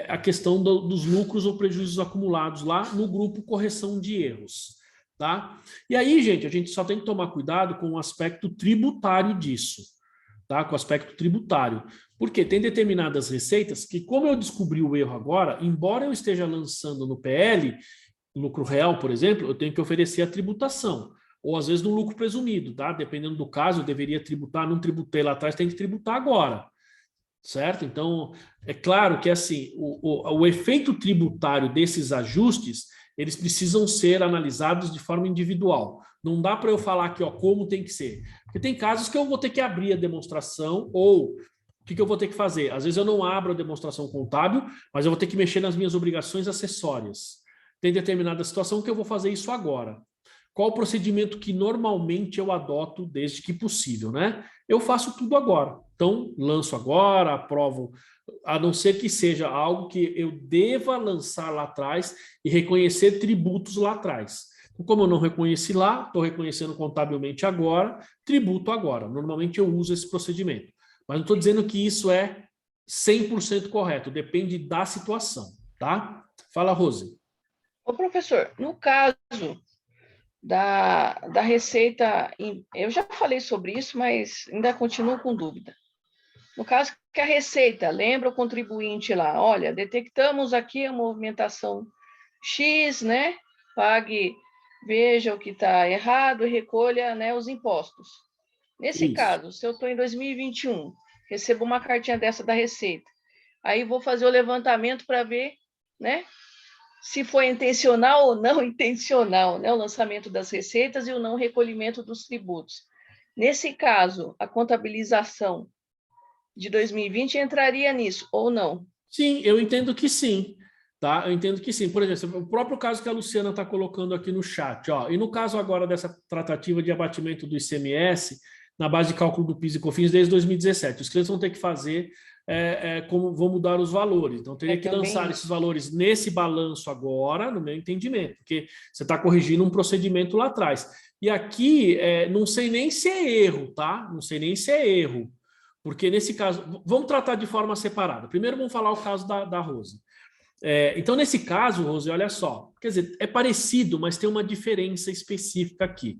a questão dos lucros ou prejuízos acumulados lá no grupo correção de erros, tá? E aí, gente, a gente só tem que tomar cuidado com o aspecto tributário disso, tá? Com o aspecto tributário. Porque tem determinadas receitas que, como eu descobri o erro agora, embora eu esteja lançando no PL, lucro real, por exemplo, eu tenho que oferecer a tributação. Ou às vezes no lucro presumido, tá? Dependendo do caso, eu deveria tributar, não tributei lá atrás, tem que tributar agora. Certo? Então, é claro que assim, o efeito tributário desses ajustes, eles precisam ser analisados de forma individual. Não dá para eu falar aqui, ó, como tem que ser. Porque tem casos que eu vou ter que abrir a demonstração ou o que eu vou ter que fazer? Às vezes eu não abro a demonstração contábil, mas eu vou ter que mexer nas minhas obrigações acessórias. Tem determinada situação que eu vou fazer isso agora. Qual o procedimento que normalmente eu adoto desde que possível, né? Eu faço tudo agora. Então, lanço agora, aprovo, a não ser que seja algo que eu deva lançar lá atrás e reconhecer tributos lá atrás. Então, como eu não reconheci lá, estou reconhecendo contabilmente agora, tributo agora. Normalmente eu uso esse procedimento. Mas não estou dizendo que isso é 100% correto, depende da situação, tá? Fala, Rose. Ô, professor, no caso da receita, eu já falei sobre isso, mas ainda continuo com dúvida. No caso que a receita lembra o contribuinte lá, olha, detectamos aqui a movimentação X, né? Pague veja o que está errado e recolha, né, os impostos. Nesse Isso. caso, se eu estou em 2021, recebo uma cartinha dessa da Receita, aí vou fazer o levantamento para ver, né, se foi intencional ou não intencional, né, o lançamento das receitas e o não recolhimento dos tributos. Nesse caso, a contabilização de 2020 entraria nisso, ou não? Sim, eu entendo que sim. Tá? Eu entendo que sim. Por exemplo, o próprio caso que a Luciana está colocando aqui no chat. Ó, e no caso agora dessa tratativa de abatimento do ICMS, na base de cálculo do PIS e COFINS desde 2017, os clientes vão ter que fazer como vão mudar os valores. Então, teria que lançar esses valores nesse balanço agora, no meu entendimento, porque você está corrigindo um procedimento lá atrás. E aqui, não sei nem se é erro, tá? Não sei nem se é erro. Porque nesse caso, vamos tratar de forma separada. Primeiro vamos falar o caso da Rose. Então, nesse caso, Rose, olha só, quer dizer, é parecido, mas tem uma diferença específica aqui.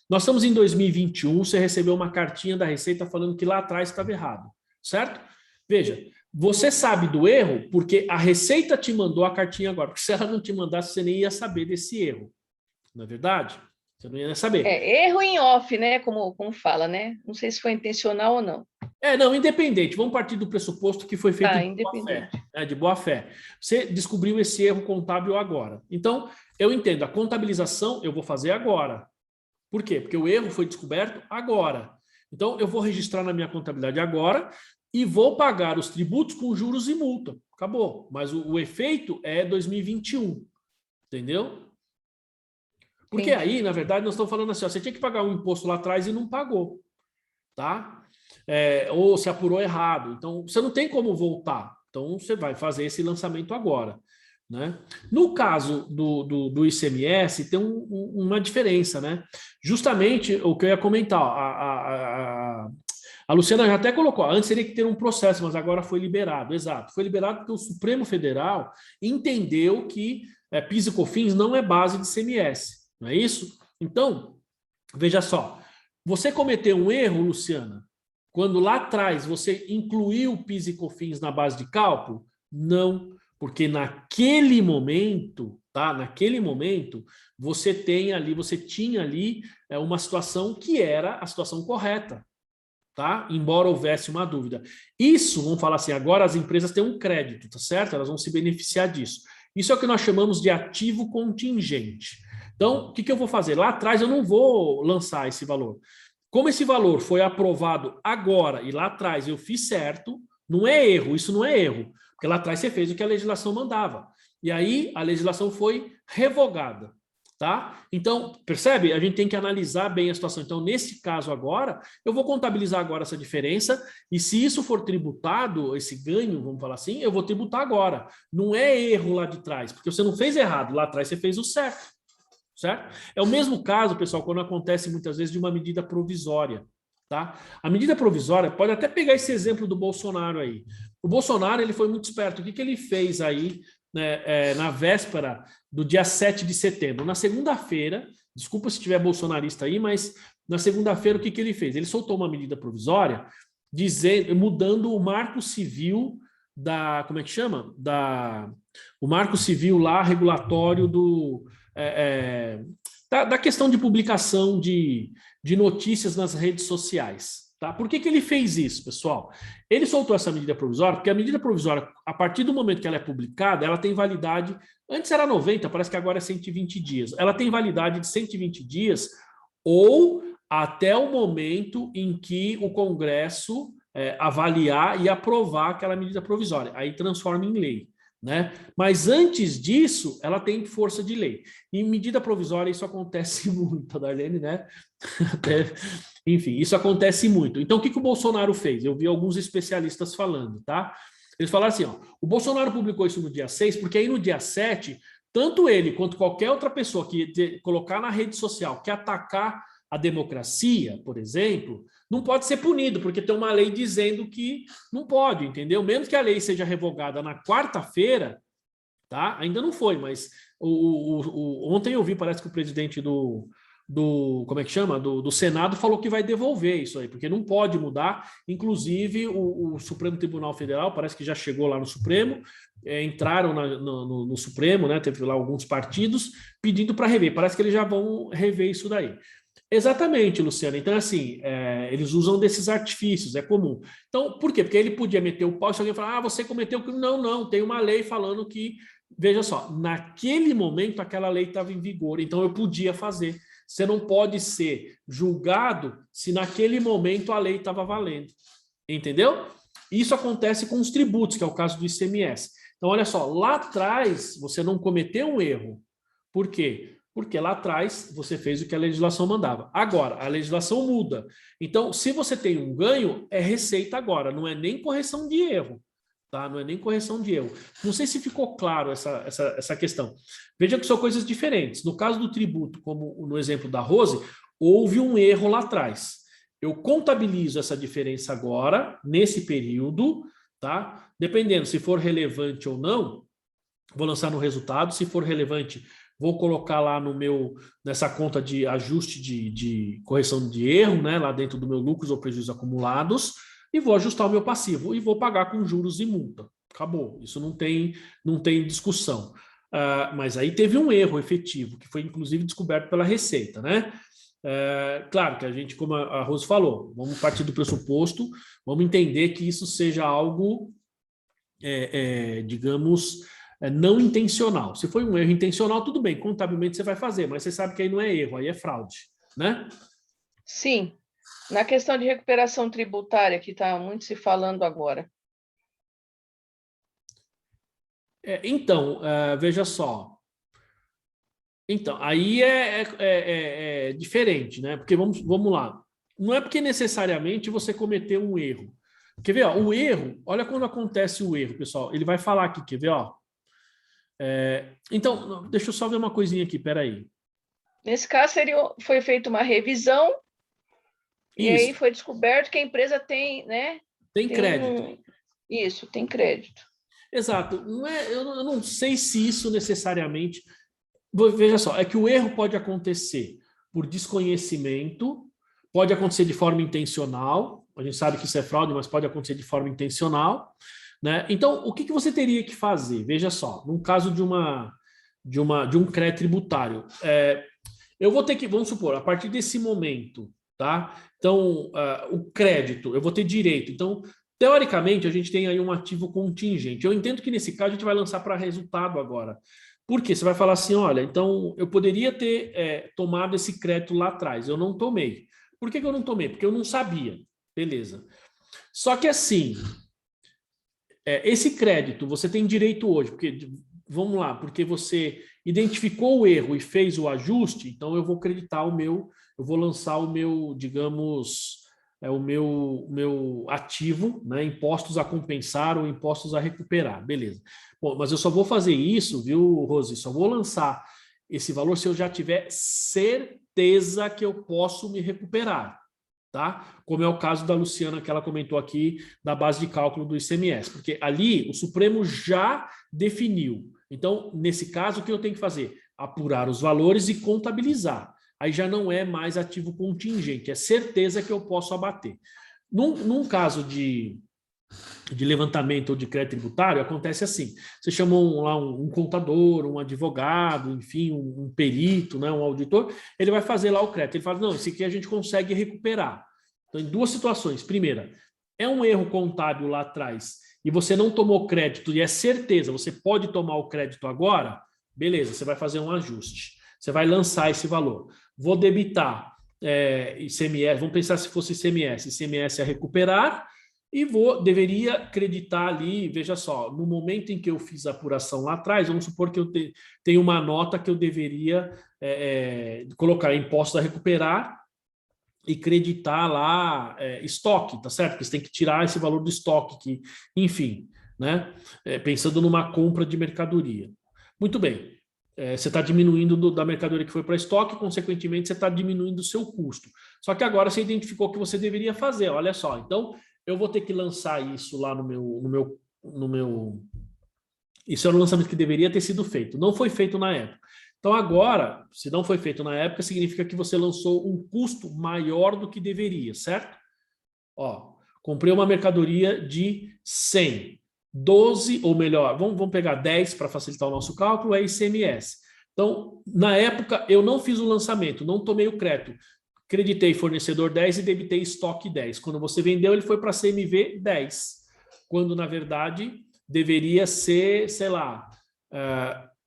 Nós estamos em 2021, você recebeu uma cartinha da Receita falando que lá atrás estava errado, certo? Veja, você sabe do erro porque a Receita te mandou a cartinha agora, porque se ela não te mandasse, você nem ia saber desse erro, não é verdade? Você não ia saber. Erro em off, né? Como fala, né? Não sei se foi intencional ou não. Não, independente. Vamos partir do pressuposto que foi feito de boa fé, de boa fé. Você descobriu esse erro contábil agora. Então, eu entendo, a contabilização eu vou fazer agora. Por quê? Porque o erro foi descoberto agora. Então, eu vou registrar na minha contabilidade agora e vou pagar os tributos com juros e multa. Acabou. Mas o efeito é 2021. Entendeu? Porque aí, na verdade, nós estamos falando assim, ó, você tinha que pagar um imposto lá atrás e não pagou. Tá? Ou se apurou errado. Então, você não tem como voltar. Então, você vai fazer esse lançamento agora. Né? No caso do ICMS, tem uma diferença. Né? Justamente o que eu ia comentar, a Luciana já até colocou, antes teria que ter um processo, mas agora foi liberado. Exato, foi liberado porque o Supremo Federal entendeu que PIS e COFINS não é base de ICMS. Não é isso? Então, veja só, você cometeu um erro, Luciana, quando lá atrás você incluiu o PIS e COFINS na base de cálculo? Não, porque naquele momento, tá? Naquele momento, você tinha ali uma situação que era a situação correta, tá? Embora houvesse uma dúvida. Isso, vamos falar assim, agora as empresas têm um crédito, tá certo? Elas vão se beneficiar disso. Isso é o que nós chamamos de ativo contingente. Então, o que eu vou fazer? Lá atrás eu não vou lançar esse valor. Como esse valor foi aprovado agora e lá atrás eu fiz certo, não é erro, isso não é erro, porque lá atrás você fez o que a legislação mandava. E aí a legislação foi revogada, tá? Então, percebe? A gente tem que analisar bem a situação. Então, nesse caso agora, eu vou contabilizar agora essa diferença e se isso for tributado, esse ganho, vamos falar assim, eu vou tributar agora. Não é erro lá de trás, porque você não fez errado, lá atrás você fez o certo. Certo? É o mesmo caso, pessoal, quando acontece muitas vezes de uma medida provisória. Tá? A medida provisória, pode até pegar esse exemplo do Bolsonaro aí. O Bolsonaro ele foi muito esperto. O que ele fez aí, né, na véspera do dia 7 de setembro? Na segunda-feira, desculpa se tiver bolsonarista aí, mas na segunda-feira o que ele fez? Ele soltou uma medida provisória mudando o marco civil como é que chama? O marco civil lá regulatório da questão de publicação de notícias nas redes sociais. Tá? Por que ele fez isso, pessoal? Ele soltou essa medida provisória, porque a medida provisória, a partir do momento que ela é publicada, ela tem validade, antes era 90, parece que agora é 120 dias. Ela tem validade de 120 dias ou até o momento em que o Congresso avaliar e aprovar aquela medida provisória. Aí transforma em lei. Né? Mas antes disso, ela tem força de lei. Em medida provisória, isso acontece muito, Darlene, né? Enfim, isso acontece muito. Então, o que o Bolsonaro fez? Eu vi alguns especialistas falando, tá? Eles falaram assim, ó, o Bolsonaro publicou isso no dia 6, porque aí no dia 7, tanto ele quanto qualquer outra pessoa que colocar na rede social, que atacar a democracia, por exemplo, não pode ser punido, porque tem uma lei dizendo que não pode, entendeu? Mesmo que a lei seja revogada na quarta-feira, tá? Ainda não foi, mas ontem eu vi, parece que o presidente como é que chama? Do Senado falou que vai devolver isso aí, porque não pode mudar. Inclusive, o Supremo Tribunal Federal parece que já chegou lá no Supremo, entraram no Supremo, né? Teve lá alguns partidos pedindo para rever. Parece que eles já vão rever isso daí. Exatamente, Luciano. Então, assim, eles usam desses artifícios, é comum. Então, por quê? Porque ele podia meter o pau se alguém falar, você cometeu crime. Não, não, tem uma lei falando que, veja só, naquele momento aquela lei estava em vigor, então eu podia fazer. Você não pode ser julgado se naquele momento a lei estava valendo. Entendeu? Isso acontece com os tributos, que é o caso do ICMS. Então, olha só, lá atrás você não cometeu um erro. Por quê? Porque lá atrás você fez o que a legislação mandava. Agora, a legislação muda. Então, se você tem um ganho, é receita agora, não é nem correção de erro. Tá? Não é nem correção de erro. Não sei se ficou claro essa questão. Veja que são coisas diferentes. No caso do tributo, como no exemplo da Rose, houve um erro lá atrás. Eu contabilizo essa diferença agora, nesse período, tá? Dependendo se for relevante ou não, vou lançar no resultado. Se for relevante, vou colocar lá nessa conta de ajuste de correção de erro, né? Lá dentro do meu lucros ou prejuízos acumulados, e vou ajustar o meu passivo e vou pagar com juros e multa. Acabou. Isso não tem discussão. Mas aí teve um erro efetivo, que foi inclusive descoberto pela Receita, né? Claro que a gente, como a Rose falou, vamos partir do pressuposto, vamos entender que isso seja algo, digamos, não intencional. Se foi um erro intencional, tudo bem, contabilmente você vai fazer, mas você sabe que aí não é erro, aí é fraude, né? Sim. Na questão de recuperação tributária, que está muito se falando agora. Então, veja só. Então, aí é diferente, né? Porque vamos lá. Não é porque necessariamente você cometeu um erro. Quer ver? Ó, o erro, olha quando acontece o erro, pessoal. Ele vai falar aqui, quer ver? Ó? Então, deixa eu só ver uma coisinha aqui, peraí. Nesse caso, foi feita uma revisão. E Isso. aí foi descoberto que a empresa tem, né? Tem crédito. Isso, tem crédito. Exato. Eu não sei se isso necessariamente... Veja só, é que o erro pode acontecer por desconhecimento, pode acontecer de forma intencional, a gente sabe que isso é fraude, mas pode acontecer de forma intencional, né? Então, o que você teria que fazer? Veja só, no caso de um crédito tributário, eu vou ter que, vamos supor, a partir desse momento, tá? Então, o crédito, eu vou ter direito. Então, teoricamente, a gente tem aí um ativo contingente. Eu entendo que nesse caso a gente vai lançar para resultado agora. Por quê? Você vai falar assim, olha, então eu poderia ter tomado esse crédito lá atrás, eu não tomei. Por que eu não tomei? Porque eu não sabia. Beleza. Só que assim, esse crédito você tem direito hoje, porque, vamos lá, porque você identificou o erro e fez o ajuste, então eu vou creditar eu vou lançar o meu, digamos, o meu ativo, né, impostos a compensar ou impostos a recuperar, beleza. Bom, mas eu só vou fazer isso, viu, Rose? Só vou lançar esse valor se eu já tiver certeza que eu posso me recuperar, tá? Como é o caso da Luciana, que ela comentou aqui, da base de cálculo do ICMS, porque ali o Supremo já definiu. Então, nesse caso, o que eu tenho que fazer? Apurar os valores e contabilizar. Aí já não é mais ativo contingente, é certeza que eu posso abater. Num caso de levantamento ou de crédito tributário, acontece assim. Você chama um contador, um advogado, enfim, um perito, né, um auditor, ele vai fazer lá o crédito. Ele fala, não, esse aqui a gente consegue recuperar. Então, em duas situações. Primeira, é um erro contábil lá atrás e você não tomou crédito e é certeza, você pode tomar o crédito agora, beleza, você vai fazer um ajuste. Você vai lançar esse valor. Vou debitar ICMS, vamos pensar se fosse ICMS a recuperar, e deveria acreditar ali, veja só, no momento em que eu fiz a apuração lá atrás, vamos supor que eu tenho uma nota que eu deveria colocar impostos a recuperar e creditar lá estoque, tá certo? Porque você tem que tirar esse valor do estoque, enfim, né? Pensando numa compra de mercadoria. Muito bem. Você está diminuindo da mercadoria que foi para estoque, consequentemente você está diminuindo o seu custo. Só que agora você identificou o que você deveria fazer, olha só, então eu vou ter que lançar isso lá no meu... Isso era um lançamento que deveria ter sido feito, não foi feito na época. Então, agora, se não foi feito na época, significa que você lançou um custo maior do que deveria, certo? Ó, comprei uma mercadoria de 100, 12, ou melhor, vamos pegar 10 para facilitar o nosso cálculo, é ICMS. Então, na época, eu não fiz o lançamento, não tomei o crédito. Creditei fornecedor 10 e debitei estoque 10. Quando você vendeu, ele foi para CMV 10. Quando, na verdade, deveria ser, sei lá,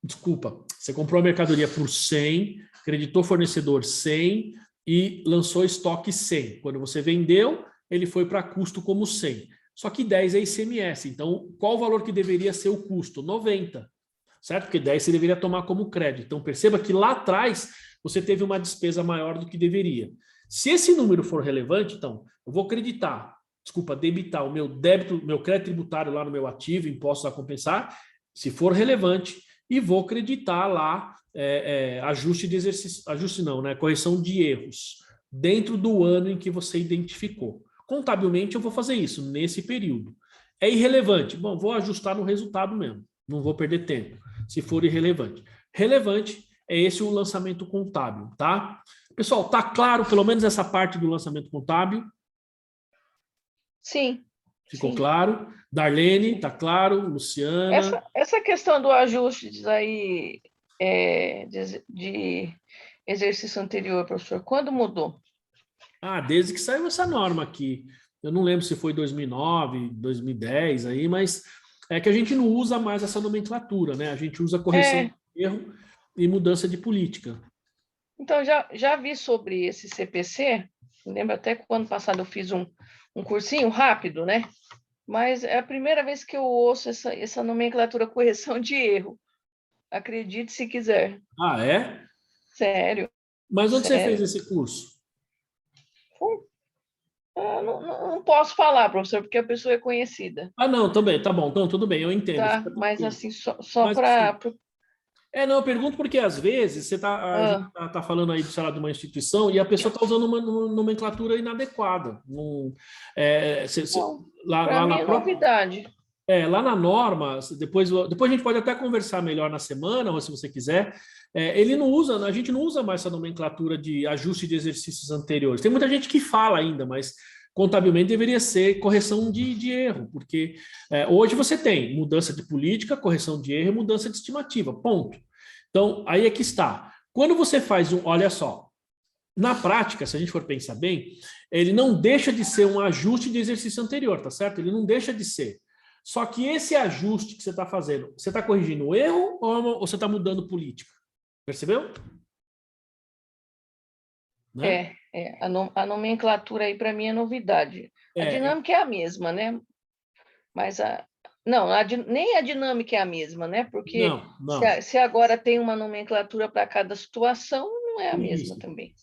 desculpa, você comprou a mercadoria por 100, creditou fornecedor 100 e lançou estoque 100. Quando você vendeu, ele foi para custo como 100. Só que 10 é ICMS. Então, qual o valor que deveria ser o custo? 90. Certo? Porque 10 você deveria tomar como crédito. Então, perceba que lá atrás você teve uma despesa maior do que deveria. Se esse número for relevante, então, eu vou debitar o meu débito, meu crédito tributário lá no meu ativo, impostos a compensar, se for relevante, e vou creditar lá ajuste de exercício, ajuste não, né? Correção de erros, dentro do ano em que você identificou. Contabilmente, eu vou fazer isso nesse período. É irrelevante? Bom, vou ajustar no resultado mesmo, não vou perder tempo, se for irrelevante. Relevante é esse o lançamento contábil, tá? Pessoal, tá claro pelo menos essa parte do lançamento contábil? Sim. Ficou claro? Darlene, tá claro? Luciana? Essa questão do ajuste aí de exercício anterior, professor, quando mudou? Desde que saiu essa norma aqui. Eu não lembro se foi 2009, 2010 aí, mas é que a gente não usa mais essa nomenclatura, né? A gente usa correção de erro e mudança de política. Então, já vi sobre esse CPC, lembro até que o ano passado eu fiz um cursinho rápido, né? Mas é a primeira vez que eu ouço essa nomenclatura correção de erro. Acredite se quiser. Ah, é? Sério. Mas onde você fez esse curso? Não posso falar, professor, porque a pessoa é conhecida. Não, também, tá bom, então tudo bem, eu entendo. Tá, mas assim, só para... Não, eu pergunto porque às vezes você a gente tá falando aí, sei lá, de uma instituição e a pessoa está usando uma nomenclatura inadequada. Para mim é novidade. Lá na norma, depois a gente pode até conversar melhor na semana, ou se você quiser. A gente não usa mais essa nomenclatura de ajuste de exercícios anteriores. Tem muita gente que fala ainda, mas contabilmente deveria ser correção de erro, porque hoje você tem mudança de política, correção de erro e mudança de estimativa, ponto. Então, aí é que está. Quando você faz olha só, na prática, se a gente for pensar bem, ele não deixa de ser um ajuste de exercício anterior, tá certo? Ele não deixa de ser. Só que esse ajuste que você está fazendo, você está corrigindo o erro ou você está mudando política? Percebeu? Né? A nomenclatura aí para mim é novidade. A dinâmica é a mesma, né? Mas nem a dinâmica é a mesma, né? Porque se agora tem uma nomenclatura para cada situação, não é a mesma também.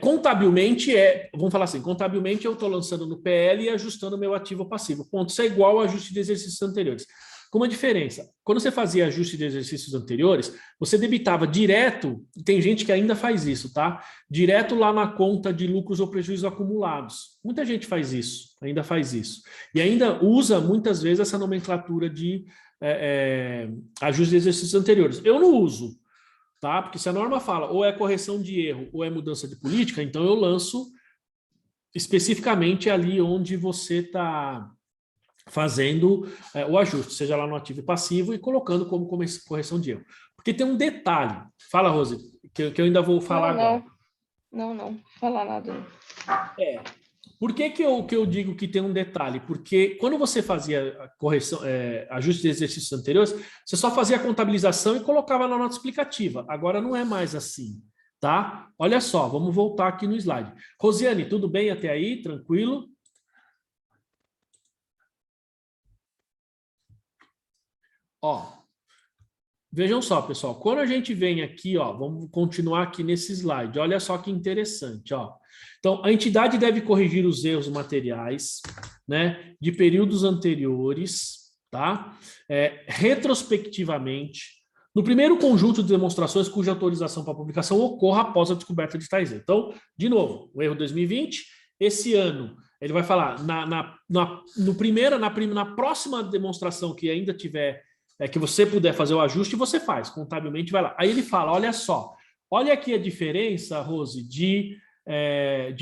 Contabilmente vamos falar assim, contabilmente eu estou lançando no PL e ajustando o meu ativo passivo. Ponto, isso é igual ao ajuste de exercícios anteriores. Com uma diferença, quando você fazia ajuste de exercícios anteriores, você debitava direto, tem gente que ainda faz isso, tá? Direto lá na conta de lucros ou prejuízos acumulados. Muita gente faz isso, ainda faz isso. E ainda usa muitas vezes essa nomenclatura de ajuste de exercícios anteriores. Eu não uso. Tá? Porque se a norma fala ou é correção de erro ou é mudança de política, então eu lanço especificamente ali onde você está fazendo o ajuste, seja lá no ativo e passivo e colocando como correção de erro. Porque tem um detalhe, fala, Rose, que eu ainda vou falar agora. Não falar nada. Por que eu digo que tem um detalhe? Porque quando você fazia a correção, ajuste de exercícios anteriores, você só fazia a contabilização e colocava na nota explicativa. Agora não é mais assim, tá? Olha só, vamos voltar aqui no slide. Rosiane, tudo bem até aí? Tranquilo? Vejam só, pessoal, quando a gente vem aqui, vamos continuar aqui nesse slide, olha só que interessante, Então, a entidade deve corrigir os erros materiais, né, de períodos anteriores, tá? Retrospectivamente, no primeiro conjunto de demonstrações cuja autorização para publicação ocorra após a descoberta de tais erros. Então, de novo, o erro 2020, esse ano, ele vai falar, na próxima demonstração que ainda tiver que você puder fazer o ajuste, você faz, contabilmente vai lá. Aí ele fala, olha só, olha aqui a diferença, Rose, de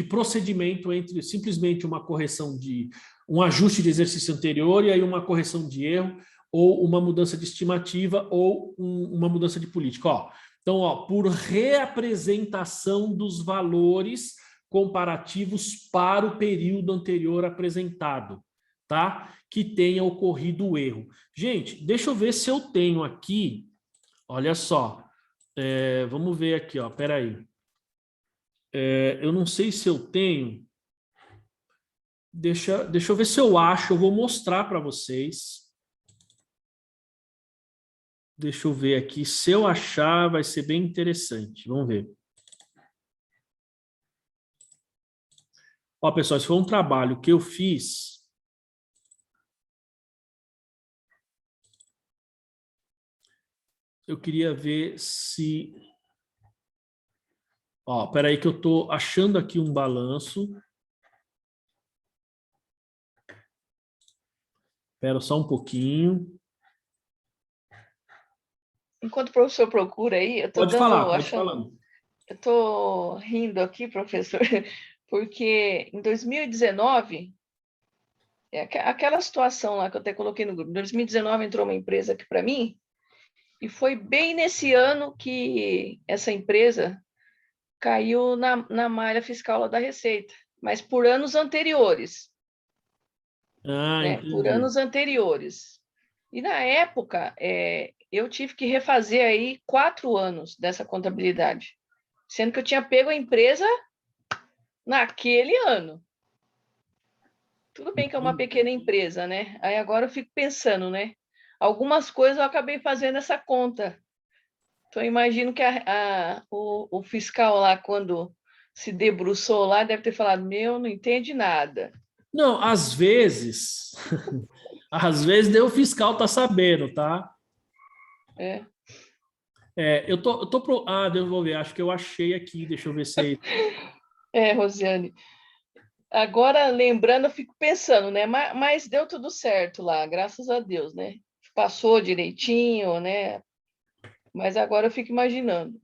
procedimento entre simplesmente uma correção de um ajuste de exercício anterior e aí uma correção de erro, ou uma mudança de estimativa, ou uma mudança de política. Ó, então, ó, por reapresentação dos valores comparativos para o período anterior apresentado, tá? Que tenha ocorrido o erro. Gente, deixa eu ver se eu tenho aqui, olha só, vamos ver aqui, ó, peraí. Eu não sei se eu tenho, deixa eu ver se eu acho, eu vou mostrar para vocês. Deixa eu ver aqui, se eu achar vai ser bem interessante, vamos ver. Ó, pessoal, esse foi um trabalho que eu fiz. Eu queria ver se... Ó, peraí que eu estou achando aqui um balanço. Espera só um pouquinho. Enquanto o professor procura aí, eu estou Pode falar, pode falar. Eu estou rindo aqui, professor, porque em 2019, aquela situação lá que eu até coloquei no grupo, em 2019 entrou uma empresa aqui para mim, e foi bem nesse ano que essa empresa caiu na malha fiscal lá da Receita, mas por anos anteriores. Né? Por anos anteriores. E na época, eu tive que refazer aí 4 anos dessa contabilidade, sendo que eu tinha pego a empresa naquele ano. Tudo bem que é uma pequena empresa, né? Aí agora eu fico pensando, né? Algumas coisas eu acabei fazendo essa conta. Então, eu imagino que o fiscal lá, quando se debruçou lá, deve ter falado, não entende nada. Não, às vezes nem o fiscal tá sabendo, tá? Eu vou ver, acho que eu achei aqui, deixa eu ver se Rosiane. Agora, lembrando, eu fico pensando, né? Mas deu tudo certo lá, graças a Deus, né? Passou direitinho, né? Mas agora eu fico imaginando.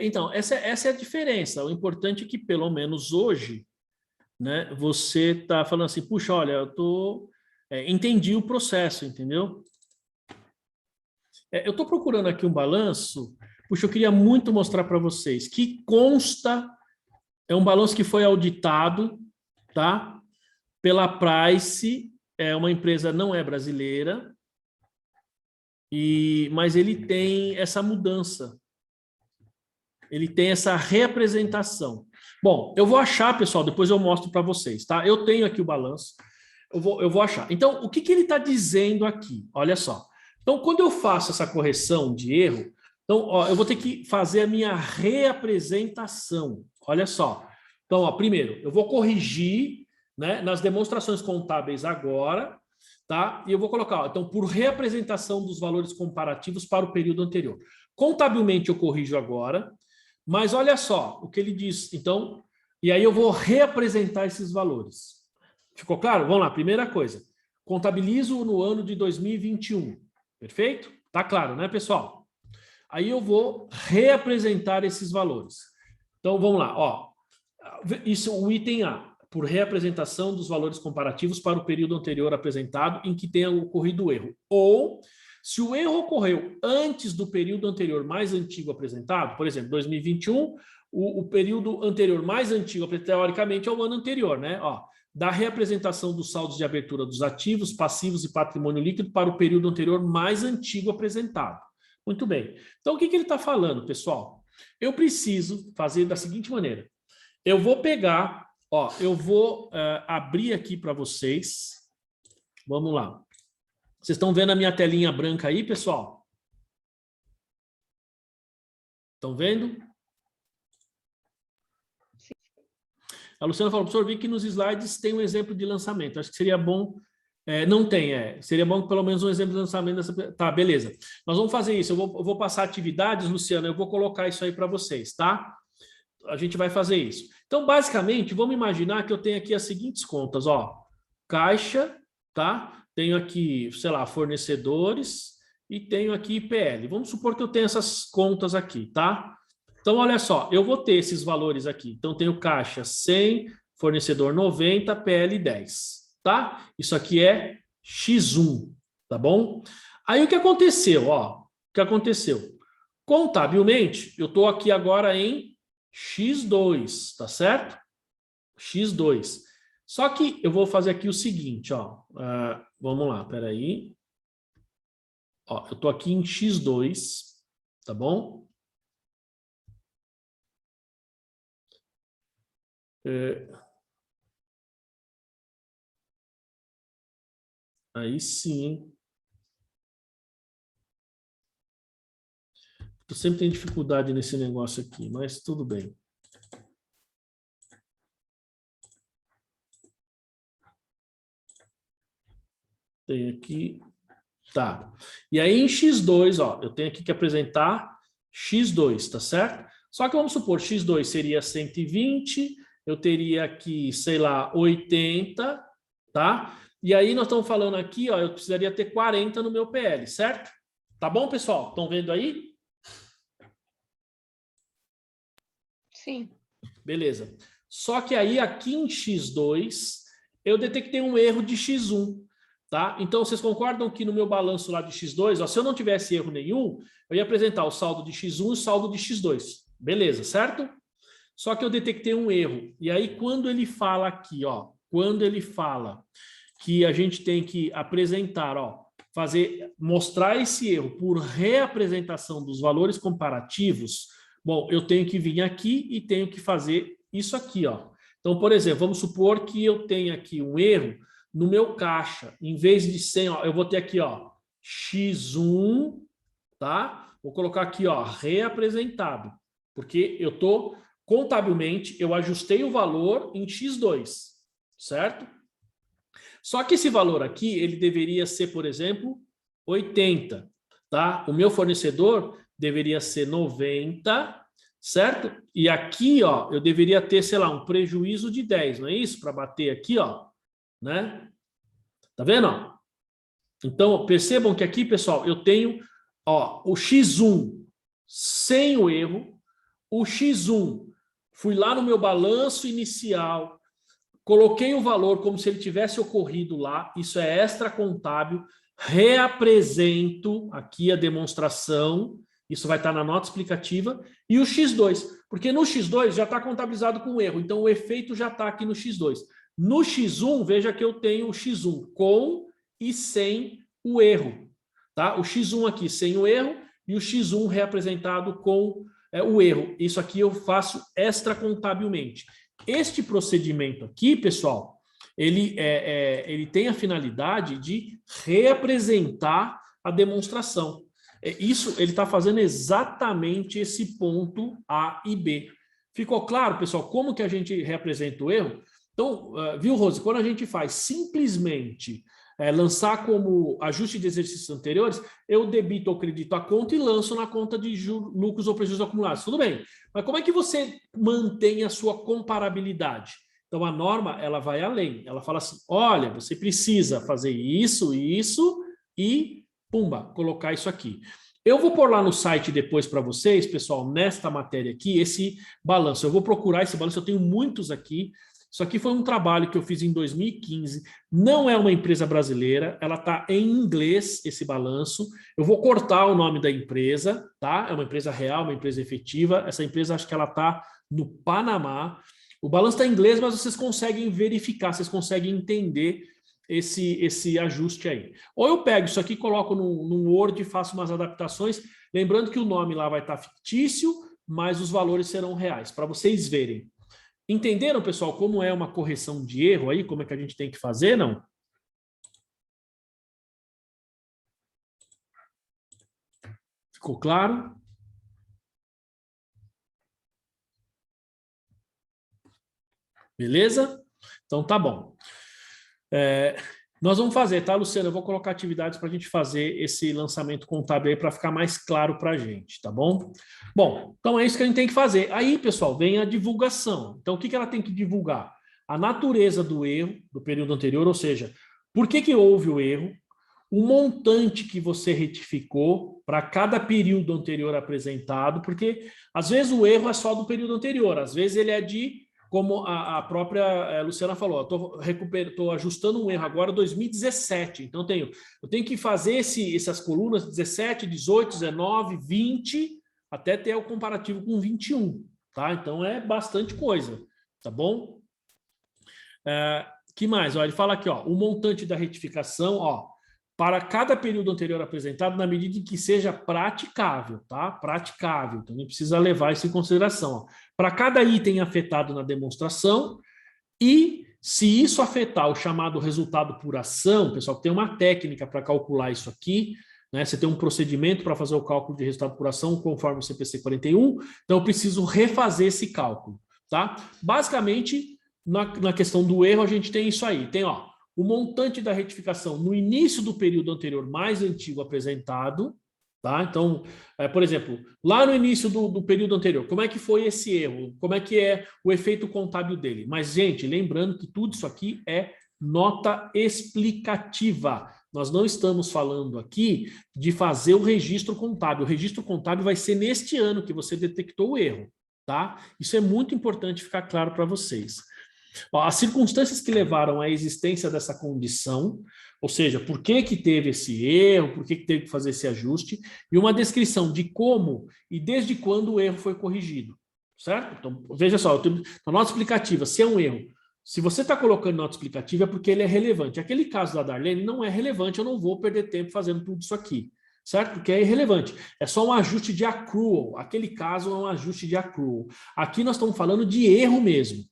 Então, essa é a diferença. O importante é que, pelo menos hoje, né, você está falando assim, puxa, olha, entendi o processo, entendeu? Eu estou procurando aqui um balanço, puxa, eu queria muito mostrar para vocês, que consta, é um balanço que foi auditado, tá? Pela Price, uma empresa não é brasileira, mas ele tem essa mudança, ele tem essa reapresentação. Bom, eu vou achar, pessoal, depois eu mostro para vocês, tá? Eu tenho aqui o balanço, eu vou achar. Então, o que ele está dizendo aqui? Olha só. Então, quando eu faço essa correção de erro, então, ó, eu vou ter que fazer a minha reapresentação. Olha só. Então, ó, primeiro, eu vou corrigir, né, nas demonstrações contábeis agora, tá? E eu vou colocar, ó, então, por reapresentação dos valores comparativos para o período anterior. Contabilmente eu corrijo agora, mas olha só o que ele diz. Então, e aí eu vou reapresentar esses valores. Ficou claro? Vamos lá, primeira coisa. Contabilizo no ano de 2021. Perfeito? Tá claro, né, pessoal? Aí eu vou reapresentar esses valores. Então, vamos lá. Ó, isso, o item A, por reapresentação dos valores comparativos para o período anterior apresentado em que tenha ocorrido o erro. Ou, se o erro ocorreu antes do período anterior mais antigo apresentado, por exemplo, 2021, o período anterior mais antigo, teoricamente, é o ano anterior, né? Ó, da reapresentação dos saldos de abertura dos ativos, passivos e patrimônio líquido para o período anterior mais antigo apresentado. Muito bem. Então, o que ele está falando, pessoal? Eu preciso fazer da seguinte maneira. Eu vou pegar, ó, eu vou abrir aqui para vocês. Vamos lá. Vocês estão vendo a minha telinha branca aí, pessoal? Estão vendo? A Luciana falou, professor, vi que nos slides tem um exemplo de lançamento. Acho que seria bom... não tem, Seria bom que pelo menos um exemplo de lançamento dessa... Tá, beleza. Nós vamos fazer isso. Eu vou passar atividades, Luciana, eu vou colocar isso aí para vocês, tá? A gente vai fazer isso. Então, basicamente, vamos imaginar que eu tenho aqui as seguintes contas, ó. Caixa, tá? tenho aqui, sei lá, fornecedores e tenho aqui IPL. Vamos supor que eu tenho essas contas aqui, tá? Então, olha só, eu vou ter esses valores aqui. Então, tenho caixa 100, fornecedor 90, PL 10, tá? Isso aqui é X1, tá bom? Aí, o que aconteceu, ó? O que aconteceu? Contabilmente, eu estou aqui agora em X2, tá certo? X2. Só que eu vou fazer aqui o seguinte, ó. Vamos lá, peraí. Ó, eu estou aqui em X2, tá bom? Aí sim, hein? Eu sempre tenho dificuldade nesse negócio aqui, mas tudo bem. Tem aqui. Tá. E aí em X2, ó, eu tenho aqui que apresentar X2, tá certo? Só que vamos supor, X2 seria 120, eu teria aqui, sei lá, 80, tá? E aí nós estamos falando aqui, ó, eu precisaria ter 40 no meu PL, certo? Tá bom, pessoal? Estão vendo aí? Sim. Beleza. Só que aí aqui em X2, eu detectei um erro de X1, tá? Então, vocês concordam que no meu balanço lá de X2, ó, se eu não tivesse erro nenhum, eu ia apresentar o saldo de X1 e o saldo de X2. Beleza, certo? Só que eu detectei um erro. E aí, quando ele fala aqui, ó, quando ele fala que a gente tem que apresentar, ó, mostrar esse erro por reapresentação dos valores comparativos, bom, eu tenho que vir aqui e tenho que fazer isso aqui, ó. Então, por exemplo, vamos supor que eu tenha aqui um erro no meu caixa. Em vez de 100, ó, eu vou ter aqui, ó, X1, tá? Vou colocar aqui, ó, reapresentado, porque eu tô contabilmente, eu ajustei o valor em X2, certo? Só que esse valor aqui, ele deveria ser, por exemplo, 80, tá? O meu fornecedor deveria ser 90, certo? E aqui, ó, eu deveria ter, sei lá, um prejuízo de 10, não é isso? Para bater aqui, ó, né? Tá vendo, ó? Então, percebam que aqui, pessoal, eu tenho, ó, o X1 sem o erro, o X1, fui lá no meu balanço inicial, coloquei o valor como se ele tivesse ocorrido lá, isso é extra contábil, reapresento aqui a demonstração, isso vai estar na nota explicativa, e o X2, porque no X2 já está contabilizado com erro, então o efeito já está aqui no X2. No X1, veja que eu tenho o X1 com e sem o erro, tá? O X1 aqui sem o erro e o X1 reapresentado com o erro. Isso aqui eu faço extra contabilmente. Este procedimento aqui, pessoal, ele tem a finalidade de reapresentar a demonstração. Isso ele está fazendo exatamente esse ponto A e B. Ficou claro, pessoal, como que a gente reapresenta o erro? Então, viu, Rose, quando a gente faz simplesmente lançar como ajuste de exercícios anteriores, eu debito ou credito a conta e lanço na conta de lucros ou prejuízos acumulados. Tudo bem, mas como é que você mantém a sua comparabilidade? Então, a norma ela vai além. Ela fala assim, olha, você precisa fazer isso, isso e, pumba, colocar isso aqui. Eu vou pôr lá no site depois para vocês, pessoal, nesta matéria aqui, esse balanço. Eu vou procurar esse balanço, eu tenho muitos aqui. Isso aqui foi um trabalho que eu fiz em 2015, não é uma empresa brasileira, ela está em inglês, esse balanço. Eu vou cortar o nome da empresa, tá? É uma empresa real, uma empresa efetiva. Essa empresa, acho que ela está no Panamá. O balanço está em inglês, mas vocês conseguem verificar, vocês conseguem entender esse ajuste aí. Ou eu pego isso aqui, coloco no Word e faço umas adaptações, lembrando que o nome lá vai estar fictício, mas os valores serão reais, para vocês verem. Entenderam, pessoal, como é uma correção de erro aí? Como é que a gente tem que fazer, não? Ficou claro? Beleza? Então tá bom. Nós vamos fazer, tá, Luciana? Eu vou colocar atividades para a gente fazer esse lançamento contábil aí para ficar mais claro para a gente, tá bom? Bom, então é isso que a gente tem que fazer. Aí, pessoal, vem a divulgação. Então, o que ela tem que divulgar? A natureza do erro do período anterior, ou seja, por que houve o erro, o montante que você retificou para cada período anterior apresentado, porque às vezes o erro é só do período anterior, às vezes ele é de, como a própria Luciana falou, estou ajustando um erro agora 2017, então eu tenho que fazer essas colunas 17, 18, 19, 20, até ter o comparativo com 21, tá? Então é bastante coisa, tá bom? Que mais? Ó, ele fala aqui, ó, o montante da retificação, ó, para cada período anterior apresentado, na medida em que seja praticável, tá? Praticável, então não precisa levar isso em consideração. Ó. Para cada item afetado na demonstração, e se isso afetar o chamado resultado por ação, pessoal, tem uma técnica para calcular isso aqui, né? Você tem um procedimento para fazer o cálculo de resultado por ação, conforme o CPC 41, então eu preciso refazer esse cálculo, tá? Basicamente, na questão do erro, a gente tem isso aí, tem, ó, o montante da retificação no início do período anterior mais antigo apresentado, tá? Então, por exemplo, lá no início do período anterior, como é que foi esse erro? Como é que é o efeito contábil dele? Mas, gente, lembrando que tudo isso aqui é nota explicativa. Nós não estamos falando aqui de fazer o registro contábil. O registro contábil vai ser neste ano que você detectou o erro, tá? Isso é muito importante ficar claro para vocês. As circunstâncias que levaram à existência dessa condição, ou seja, por que teve esse erro, por que teve que fazer esse ajuste, e uma descrição de como e desde quando o erro foi corrigido, certo? Então, veja só, eu tenho a nota explicativa, se é um erro, se você está colocando nota explicativa é porque ele é relevante. Aquele caso da Darlene não é relevante, eu não vou perder tempo fazendo tudo isso aqui, certo? Porque é irrelevante. É só um ajuste de accrual. Aquele caso é um ajuste de accrual. Aqui nós estamos falando de erro mesmo.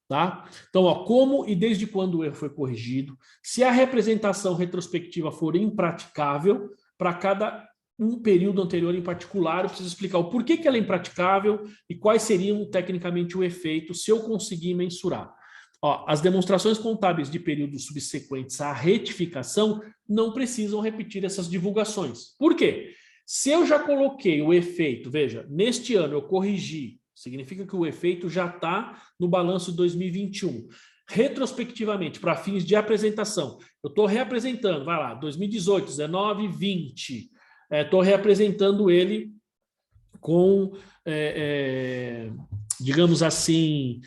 Tá? Então, ó, como e desde quando o erro foi corrigido, se a representação retrospectiva for impraticável, para cada um período anterior em particular, eu preciso explicar o porquê que ela é impraticável e quais seriam tecnicamente o efeito se eu conseguir mensurar. Ó, as demonstrações contábeis de períodos subsequentes à retificação não precisam repetir essas divulgações. Por quê? Se eu já coloquei o efeito, veja, neste ano eu corrigi, significa que o efeito já está no balanço de 2021. Retrospectivamente, para fins de apresentação, eu estou reapresentando, vai lá, 2018, 19, 20. Estou reapresentando ele com, digamos assim,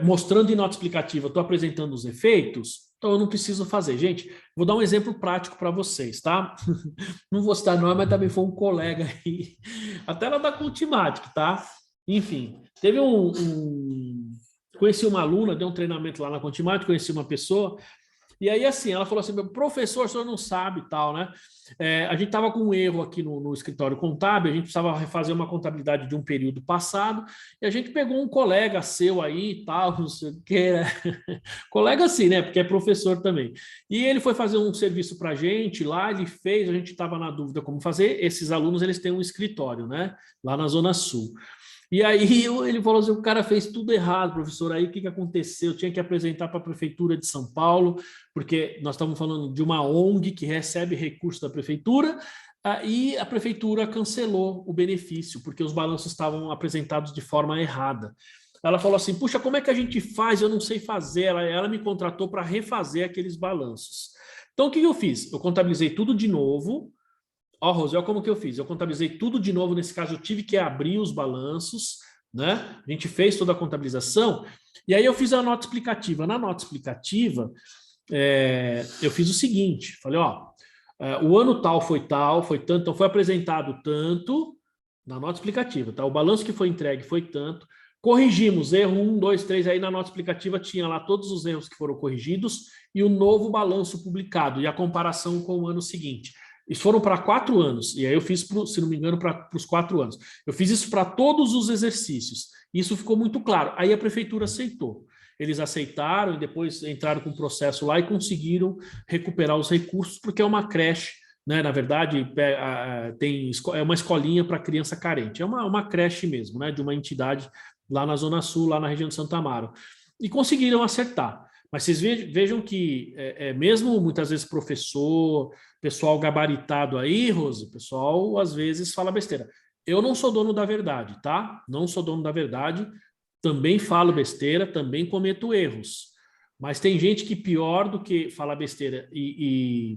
mostrando em nota explicativa, estou apresentando os efeitos, então eu não preciso fazer. Gente, vou dar um exemplo prático para vocês, tá? Não vou citar nome, mas também foi um colega aí, até lá da Cultimatic, tá? Enfim, teve conheci uma aluna, deu um treinamento lá na Contimate, conheci uma pessoa, e aí assim, ela falou assim, professor, o senhor não sabe e tal, né? A gente estava com um erro aqui no escritório contábil, a gente precisava refazer uma contabilidade de um período passado, e a gente pegou um colega seu aí e tal, não sei o que, colega assim, né? Porque é professor também. E ele foi fazer um serviço para a gente lá, ele fez, a gente estava na dúvida como fazer, esses alunos, eles têm um escritório, né? Lá na Zona Sul. E aí ele falou assim, o cara fez tudo errado, professor, aí o que aconteceu? Eu tinha que apresentar para a Prefeitura de São Paulo, porque nós estamos falando de uma ONG que recebe recursos da Prefeitura, e a Prefeitura cancelou o benefício, porque os balanços estavam apresentados de forma errada. Ela falou assim, puxa, como é que a gente faz? Eu não sei fazer. Ela me contratou para refazer aqueles balanços. Então, o que eu fiz? Eu contabilizei tudo de novo. Ó, Rosel, como que eu fiz? Eu contabilizei tudo de novo, nesse caso eu tive que abrir os balanços, né? A gente fez toda a contabilização, e aí eu fiz a nota explicativa. Na nota explicativa, eu fiz o seguinte, falei, ó, o ano tal, foi tanto, então foi apresentado tanto, na nota explicativa, tá? O balanço que foi entregue foi tanto, corrigimos, erro 1, 2, 3, aí na nota explicativa tinha lá todos os erros que foram corrigidos e o novo balanço publicado, e a comparação com o ano seguinte. Isso foram para 4 anos, e aí eu fiz, se não me engano, para os 4 anos. Eu fiz isso para todos os exercícios, isso ficou muito claro. Aí a Prefeitura aceitou. Eles aceitaram e depois entraram com o processo lá e conseguiram recuperar os recursos, porque é uma creche, né? Na verdade, é uma escolinha para criança carente. É uma creche mesmo, né? De uma entidade lá na Zona Sul, lá na região de Santo Amaro. E conseguiram acertar. Mas vocês vejam que, mesmo muitas vezes professor, pessoal gabaritado aí, Rose, o pessoal às vezes fala besteira. Eu não sou dono da verdade, tá? Não sou dono da verdade, também falo besteira, também cometo erros. Mas tem gente que pior do que falar besteira e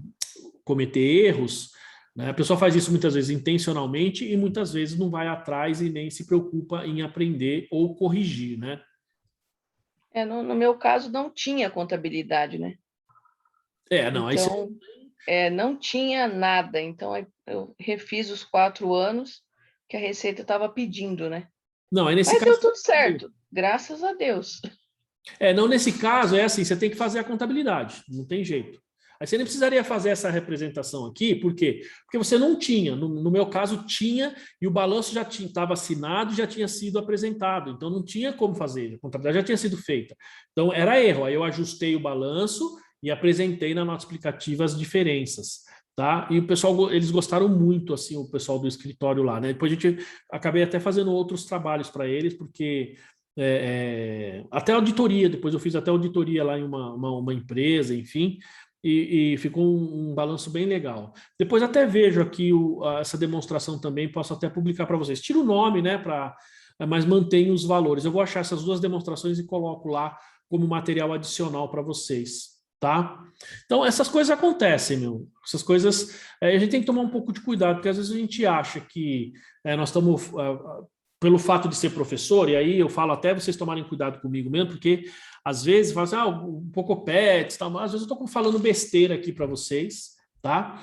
cometer erros, né? A pessoa faz isso muitas vezes intencionalmente e muitas vezes não vai atrás e nem se preocupa em aprender ou corrigir, né? No meu caso, não tinha contabilidade, né? Não, aí então, não tinha nada. Então, eu refiz os 4 anos que a Receita estava pedindo, né? Não, aí nesse Mas caso... deu tudo certo, graças a Deus. Não, nesse caso é assim, você tem que fazer a contabilidade, não tem jeito. Aí você nem precisaria fazer essa representação aqui, por quê? Porque você não tinha, no meu caso tinha, e o balanço já estava assinado e já tinha sido apresentado, então não tinha como fazer, a contabilidade já tinha sido feita. Então era erro, aí eu ajustei o balanço e apresentei na nota explicativa as diferenças, tá? E o pessoal, eles gostaram muito, assim, o pessoal do escritório lá, né? Depois a gente, acabei até fazendo outros trabalhos para eles, porque... até auditoria, depois eu fiz até auditoria lá em uma empresa, enfim, e ficou um balanço bem legal. Depois até vejo aqui essa demonstração também, posso até publicar para vocês. Tira o nome, né, mas mantém os valores. Eu vou achar essas 2 demonstrações e coloco lá como material adicional para vocês, tá? Então, essas coisas acontecem, meu. Essas coisas, a gente tem que tomar um pouco de cuidado, porque às vezes a gente acha que nós estamos... pelo fato de ser professor, e aí eu falo até vocês tomarem cuidado comigo mesmo, porque às vezes fala assim, um pouco pets, tal, mas às vezes eu estou falando besteira aqui para vocês, tá?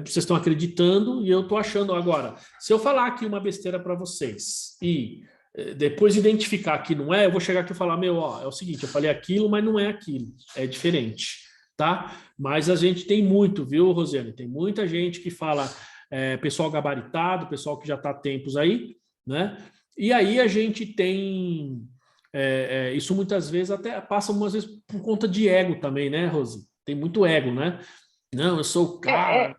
Vocês estão acreditando e eu estou achando agora. Se eu falar aqui uma besteira para vocês e depois identificar que não é, eu vou chegar aqui e falar, é o seguinte, eu falei aquilo, mas não é aquilo, é diferente, tá? Mas a gente tem muito, viu, Rosiane? Tem muita gente que fala, pessoal gabaritado, pessoal que já está há tempos aí, né? E aí a gente tem isso muitas vezes até passa umas vezes por conta de ego também, né, Rosi? Tem muito ego, né? Não, eu sou o cara.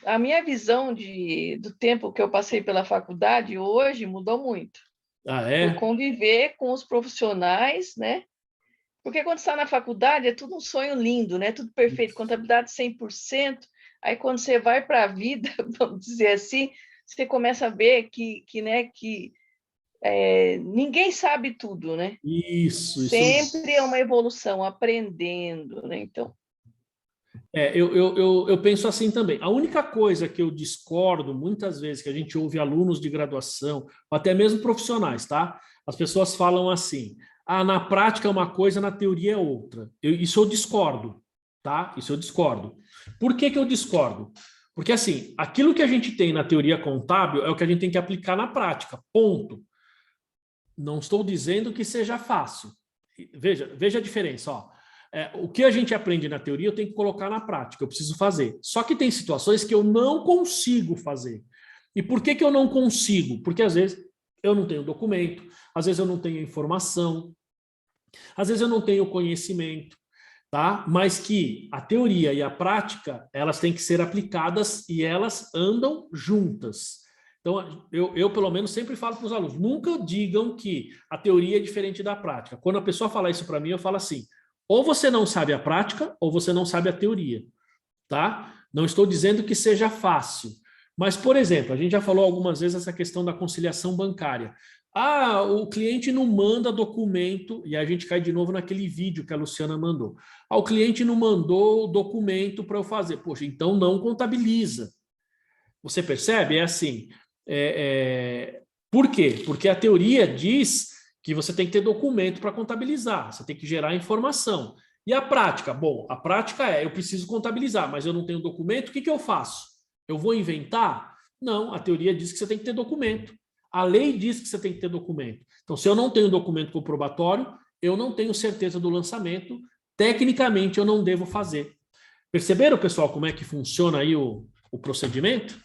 A minha visão do tempo que eu passei pela faculdade hoje mudou muito. Por conviver com os profissionais, né? Porque quando está na faculdade é tudo um sonho lindo, né? Tudo perfeito, contabilidade 100%. Aí quando você vai para a vida, vamos dizer assim, você começa a ver que ninguém sabe tudo, né? Isso. Sempre é uma evolução, aprendendo, né? Então... eu penso assim também. A única coisa que eu discordo, muitas vezes, que a gente ouve alunos de graduação, ou até mesmo profissionais, tá? As pessoas falam assim, na prática é uma coisa, na teoria é outra. Isso eu discordo, tá? Isso eu discordo. Por que eu discordo? Porque, assim, aquilo que a gente tem na teoria contábil é o que a gente tem que aplicar na prática, ponto. Não estou dizendo que seja fácil. Veja a diferença, ó. O que a gente aprende na teoria eu tenho que colocar na prática, eu preciso fazer. Só que tem situações que eu não consigo fazer. E por que eu não consigo? Porque às vezes eu não tenho documento, às vezes eu não tenho informação, às vezes eu não tenho conhecimento, tá? Mas que a teoria e a prática, elas têm que ser aplicadas e elas andam juntas. Então, eu pelo menos sempre falo para os alunos, nunca digam que a teoria é diferente da prática. Quando a pessoa fala isso para mim, eu falo assim, ou você não sabe a prática, ou você não sabe a teoria, tá? Não estou dizendo que seja fácil, mas, por exemplo, a gente já falou algumas vezes essa questão da conciliação bancária. O cliente não manda documento, e a gente cai de novo naquele vídeo que a Luciana mandou. O cliente não mandou o documento para eu fazer. Poxa, então não contabiliza. Você percebe? É assim. Por quê? Porque a teoria diz que você tem que ter documento para contabilizar, você tem que gerar informação. E a prática? Bom, a prática eu preciso contabilizar, mas eu não tenho documento, o que eu faço? Eu vou inventar? Não, a teoria diz que você tem que ter documento. A lei diz que você tem que ter documento. Então, se eu não tenho documento comprobatório, eu não tenho certeza do lançamento, tecnicamente eu não devo fazer. Perceberam, pessoal, como é que funciona aí o procedimento?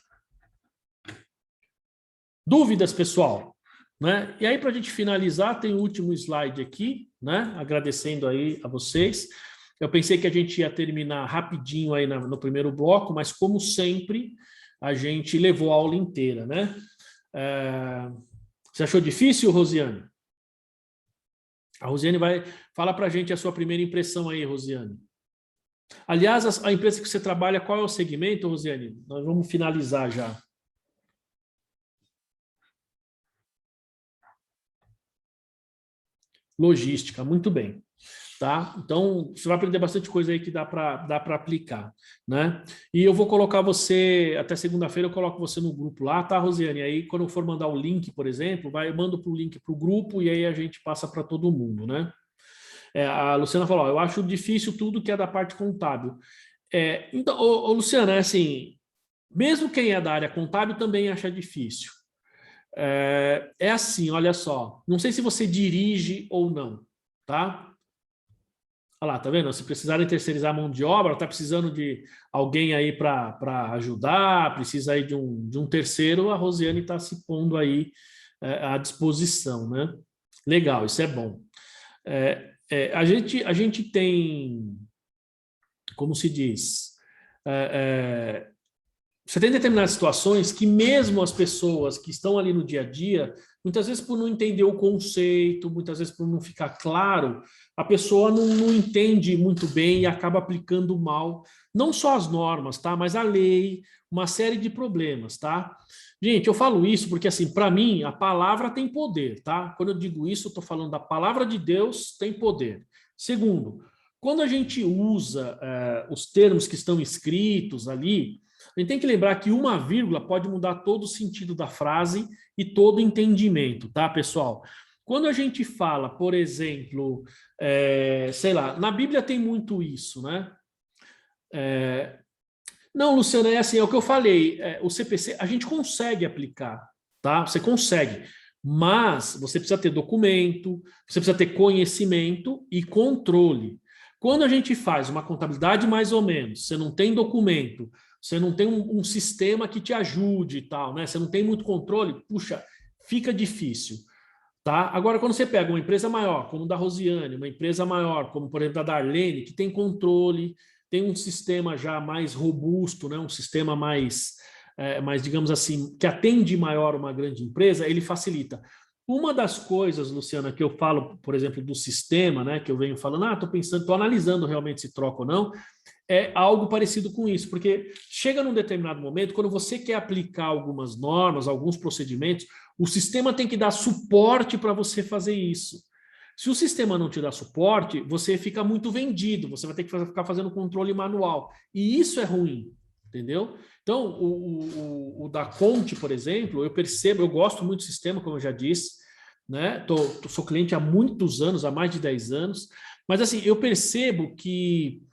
Dúvidas, pessoal? Né? E aí, para a gente finalizar, tem o último slide aqui, né? Agradecendo aí a vocês. Eu pensei que a gente ia terminar rapidinho aí no primeiro bloco, mas como sempre, a gente levou a aula inteira, né? Você achou difícil, Rosiane? A Rosiane vai falar para a gente a sua primeira impressão aí, Rosiane. Aliás, a empresa que você trabalha, qual é o segmento, Rosiane? Nós vamos finalizar já. logística, muito bem. Tá? Então, você vai aprender bastante coisa aí que dá para aplicar, né? E eu vou colocar você, até segunda-feira eu coloco você no grupo lá, tá, Rosiane? Aí, quando eu for mandar o link, por exemplo, eu mando o link para o grupo e aí a gente passa para todo mundo, né? A Luciana falou, ó, eu acho difícil tudo que é da parte contábil. Então, Luciana, é assim, mesmo quem é da área contábil também acha difícil. É assim, olha só, não sei se você dirige ou não, tá? Olha lá, tá vendo? Se precisarem terceirizar a mão de obra, tá precisando de alguém aí para ajudar, precisa aí de um terceiro, a Rosiane está se pondo aí à disposição, né? Legal, isso é bom. A gente tem, como se diz, você tem determinadas situações que mesmo as pessoas que estão ali no dia a dia, muitas vezes por não entender o conceito, muitas vezes por não ficar claro, a pessoa não entende muito bem e acaba aplicando mal, não só as normas, tá? Mas a lei, uma série de problemas, tá? Gente, eu falo isso porque, assim, para mim, a palavra tem poder, tá? Quando eu digo isso, eu estou falando da palavra de Deus tem poder. Segundo, quando a gente usa os termos que estão escritos ali, a gente tem que lembrar que uma vírgula pode mudar todo o sentido da frase e todo o entendimento, tá, pessoal? Quando a gente fala, por exemplo, sei lá, na Bíblia tem muito isso, né? Não, Luciana, é assim, é o que eu falei, o CPC a gente consegue aplicar, tá? Você consegue, mas você precisa ter documento, você precisa ter conhecimento e controle. Quando a gente faz uma contabilidade mais ou menos, você não tem documento, você não tem um sistema que te ajude e tal, né? Você não tem muito controle, puxa, fica difícil, tá? Agora, quando você pega uma empresa maior, como a da Rosiane, uma empresa maior, como por exemplo a da Darlene, que tem controle, tem um sistema já mais robusto, né? Um sistema mais, digamos assim, que atende maior uma grande empresa, ele facilita. Uma das coisas, Luciana, que eu falo, por exemplo, do sistema, né? Que eu venho falando, estou pensando, estou analisando realmente se troca ou não, é algo parecido com isso, porque chega num determinado momento, quando você quer aplicar algumas normas, alguns procedimentos, o sistema tem que dar suporte para você fazer isso. Se o sistema não te dá suporte, você fica muito vendido, você vai ter que ficar fazendo controle manual. E isso é ruim, entendeu? Então, o da Conte, por exemplo, eu percebo, eu gosto muito do sistema, como eu já disse, né? Sou cliente há muitos anos, há mais de 10 anos, mas assim, eu percebo que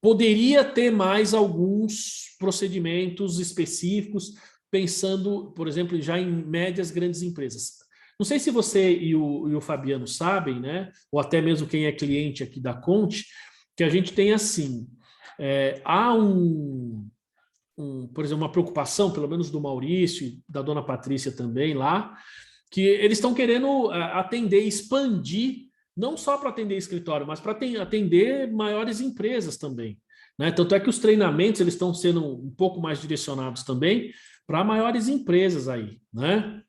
poderia ter mais alguns procedimentos específicos, pensando, por exemplo, já em médias grandes empresas. Não sei se você e o Fabiano sabem, né? Ou até mesmo quem é cliente aqui da Conte, que a gente tem assim, há por exemplo, uma preocupação, pelo menos do Maurício e da dona Patrícia também lá, que eles estão querendo atender, expandir, não só para atender escritório, mas para atender maiores empresas também, né? Tanto é que os treinamentos eles estão sendo um pouco mais direcionados também para maiores empresas aí, né?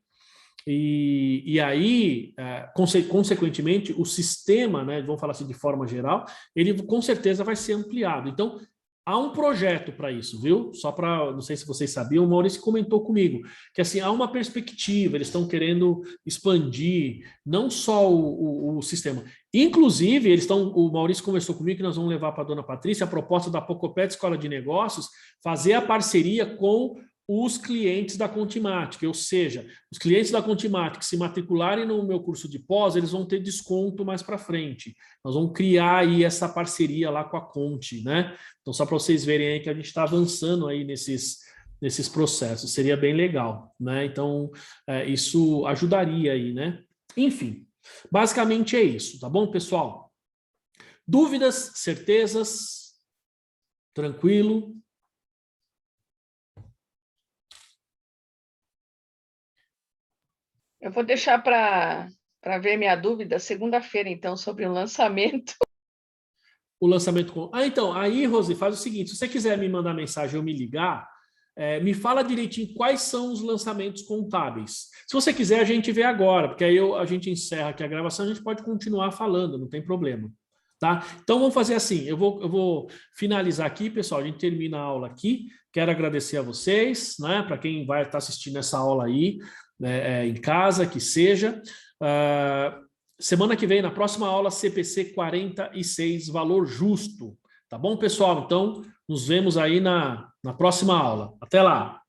E aí, consequentemente, o sistema, né, vamos falar assim de forma geral, ele com certeza vai ser ampliado. Então, há um projeto para isso, viu? Só para, não sei se vocês sabiam, o Maurício comentou comigo, que assim, há uma perspectiva, eles estão querendo expandir não só o sistema. Inclusive, o Maurício conversou comigo que nós vamos levar para a dona Patrícia a proposta da Pocopet Escola de Negócios, fazer a parceria com os clientes da Contimatic, ou seja, os clientes da Contimatic que se matricularem no meu curso de pós, eles vão ter desconto mais para frente. Nós vamos criar aí essa parceria lá com a Conti, né? Então, só para vocês verem aí que a gente está avançando aí nesses processos, seria bem legal, né? Então, isso ajudaria aí, né? Enfim, basicamente é isso, tá bom, pessoal? Dúvidas, certezas? Tranquilo? Eu vou deixar para ver minha dúvida segunda-feira, então, sobre o lançamento. O lançamento com... então, aí, Rose, faz o seguinte, se você quiser me mandar mensagem ou me ligar, me fala direitinho quais são os lançamentos contábeis. Se você quiser, a gente vê agora, porque aí a gente encerra aqui a gravação, a gente pode continuar falando, não tem problema. Tá? Então, vamos fazer assim, eu vou finalizar aqui, pessoal, a gente termina a aula aqui, quero agradecer a vocês, né, para quem vai estar assistindo essa aula aí, em casa, que seja. semana que vem, na próxima aula, CPC 46, valor justo. Tá bom, pessoal? Então, nos vemos aí na próxima aula. Até lá!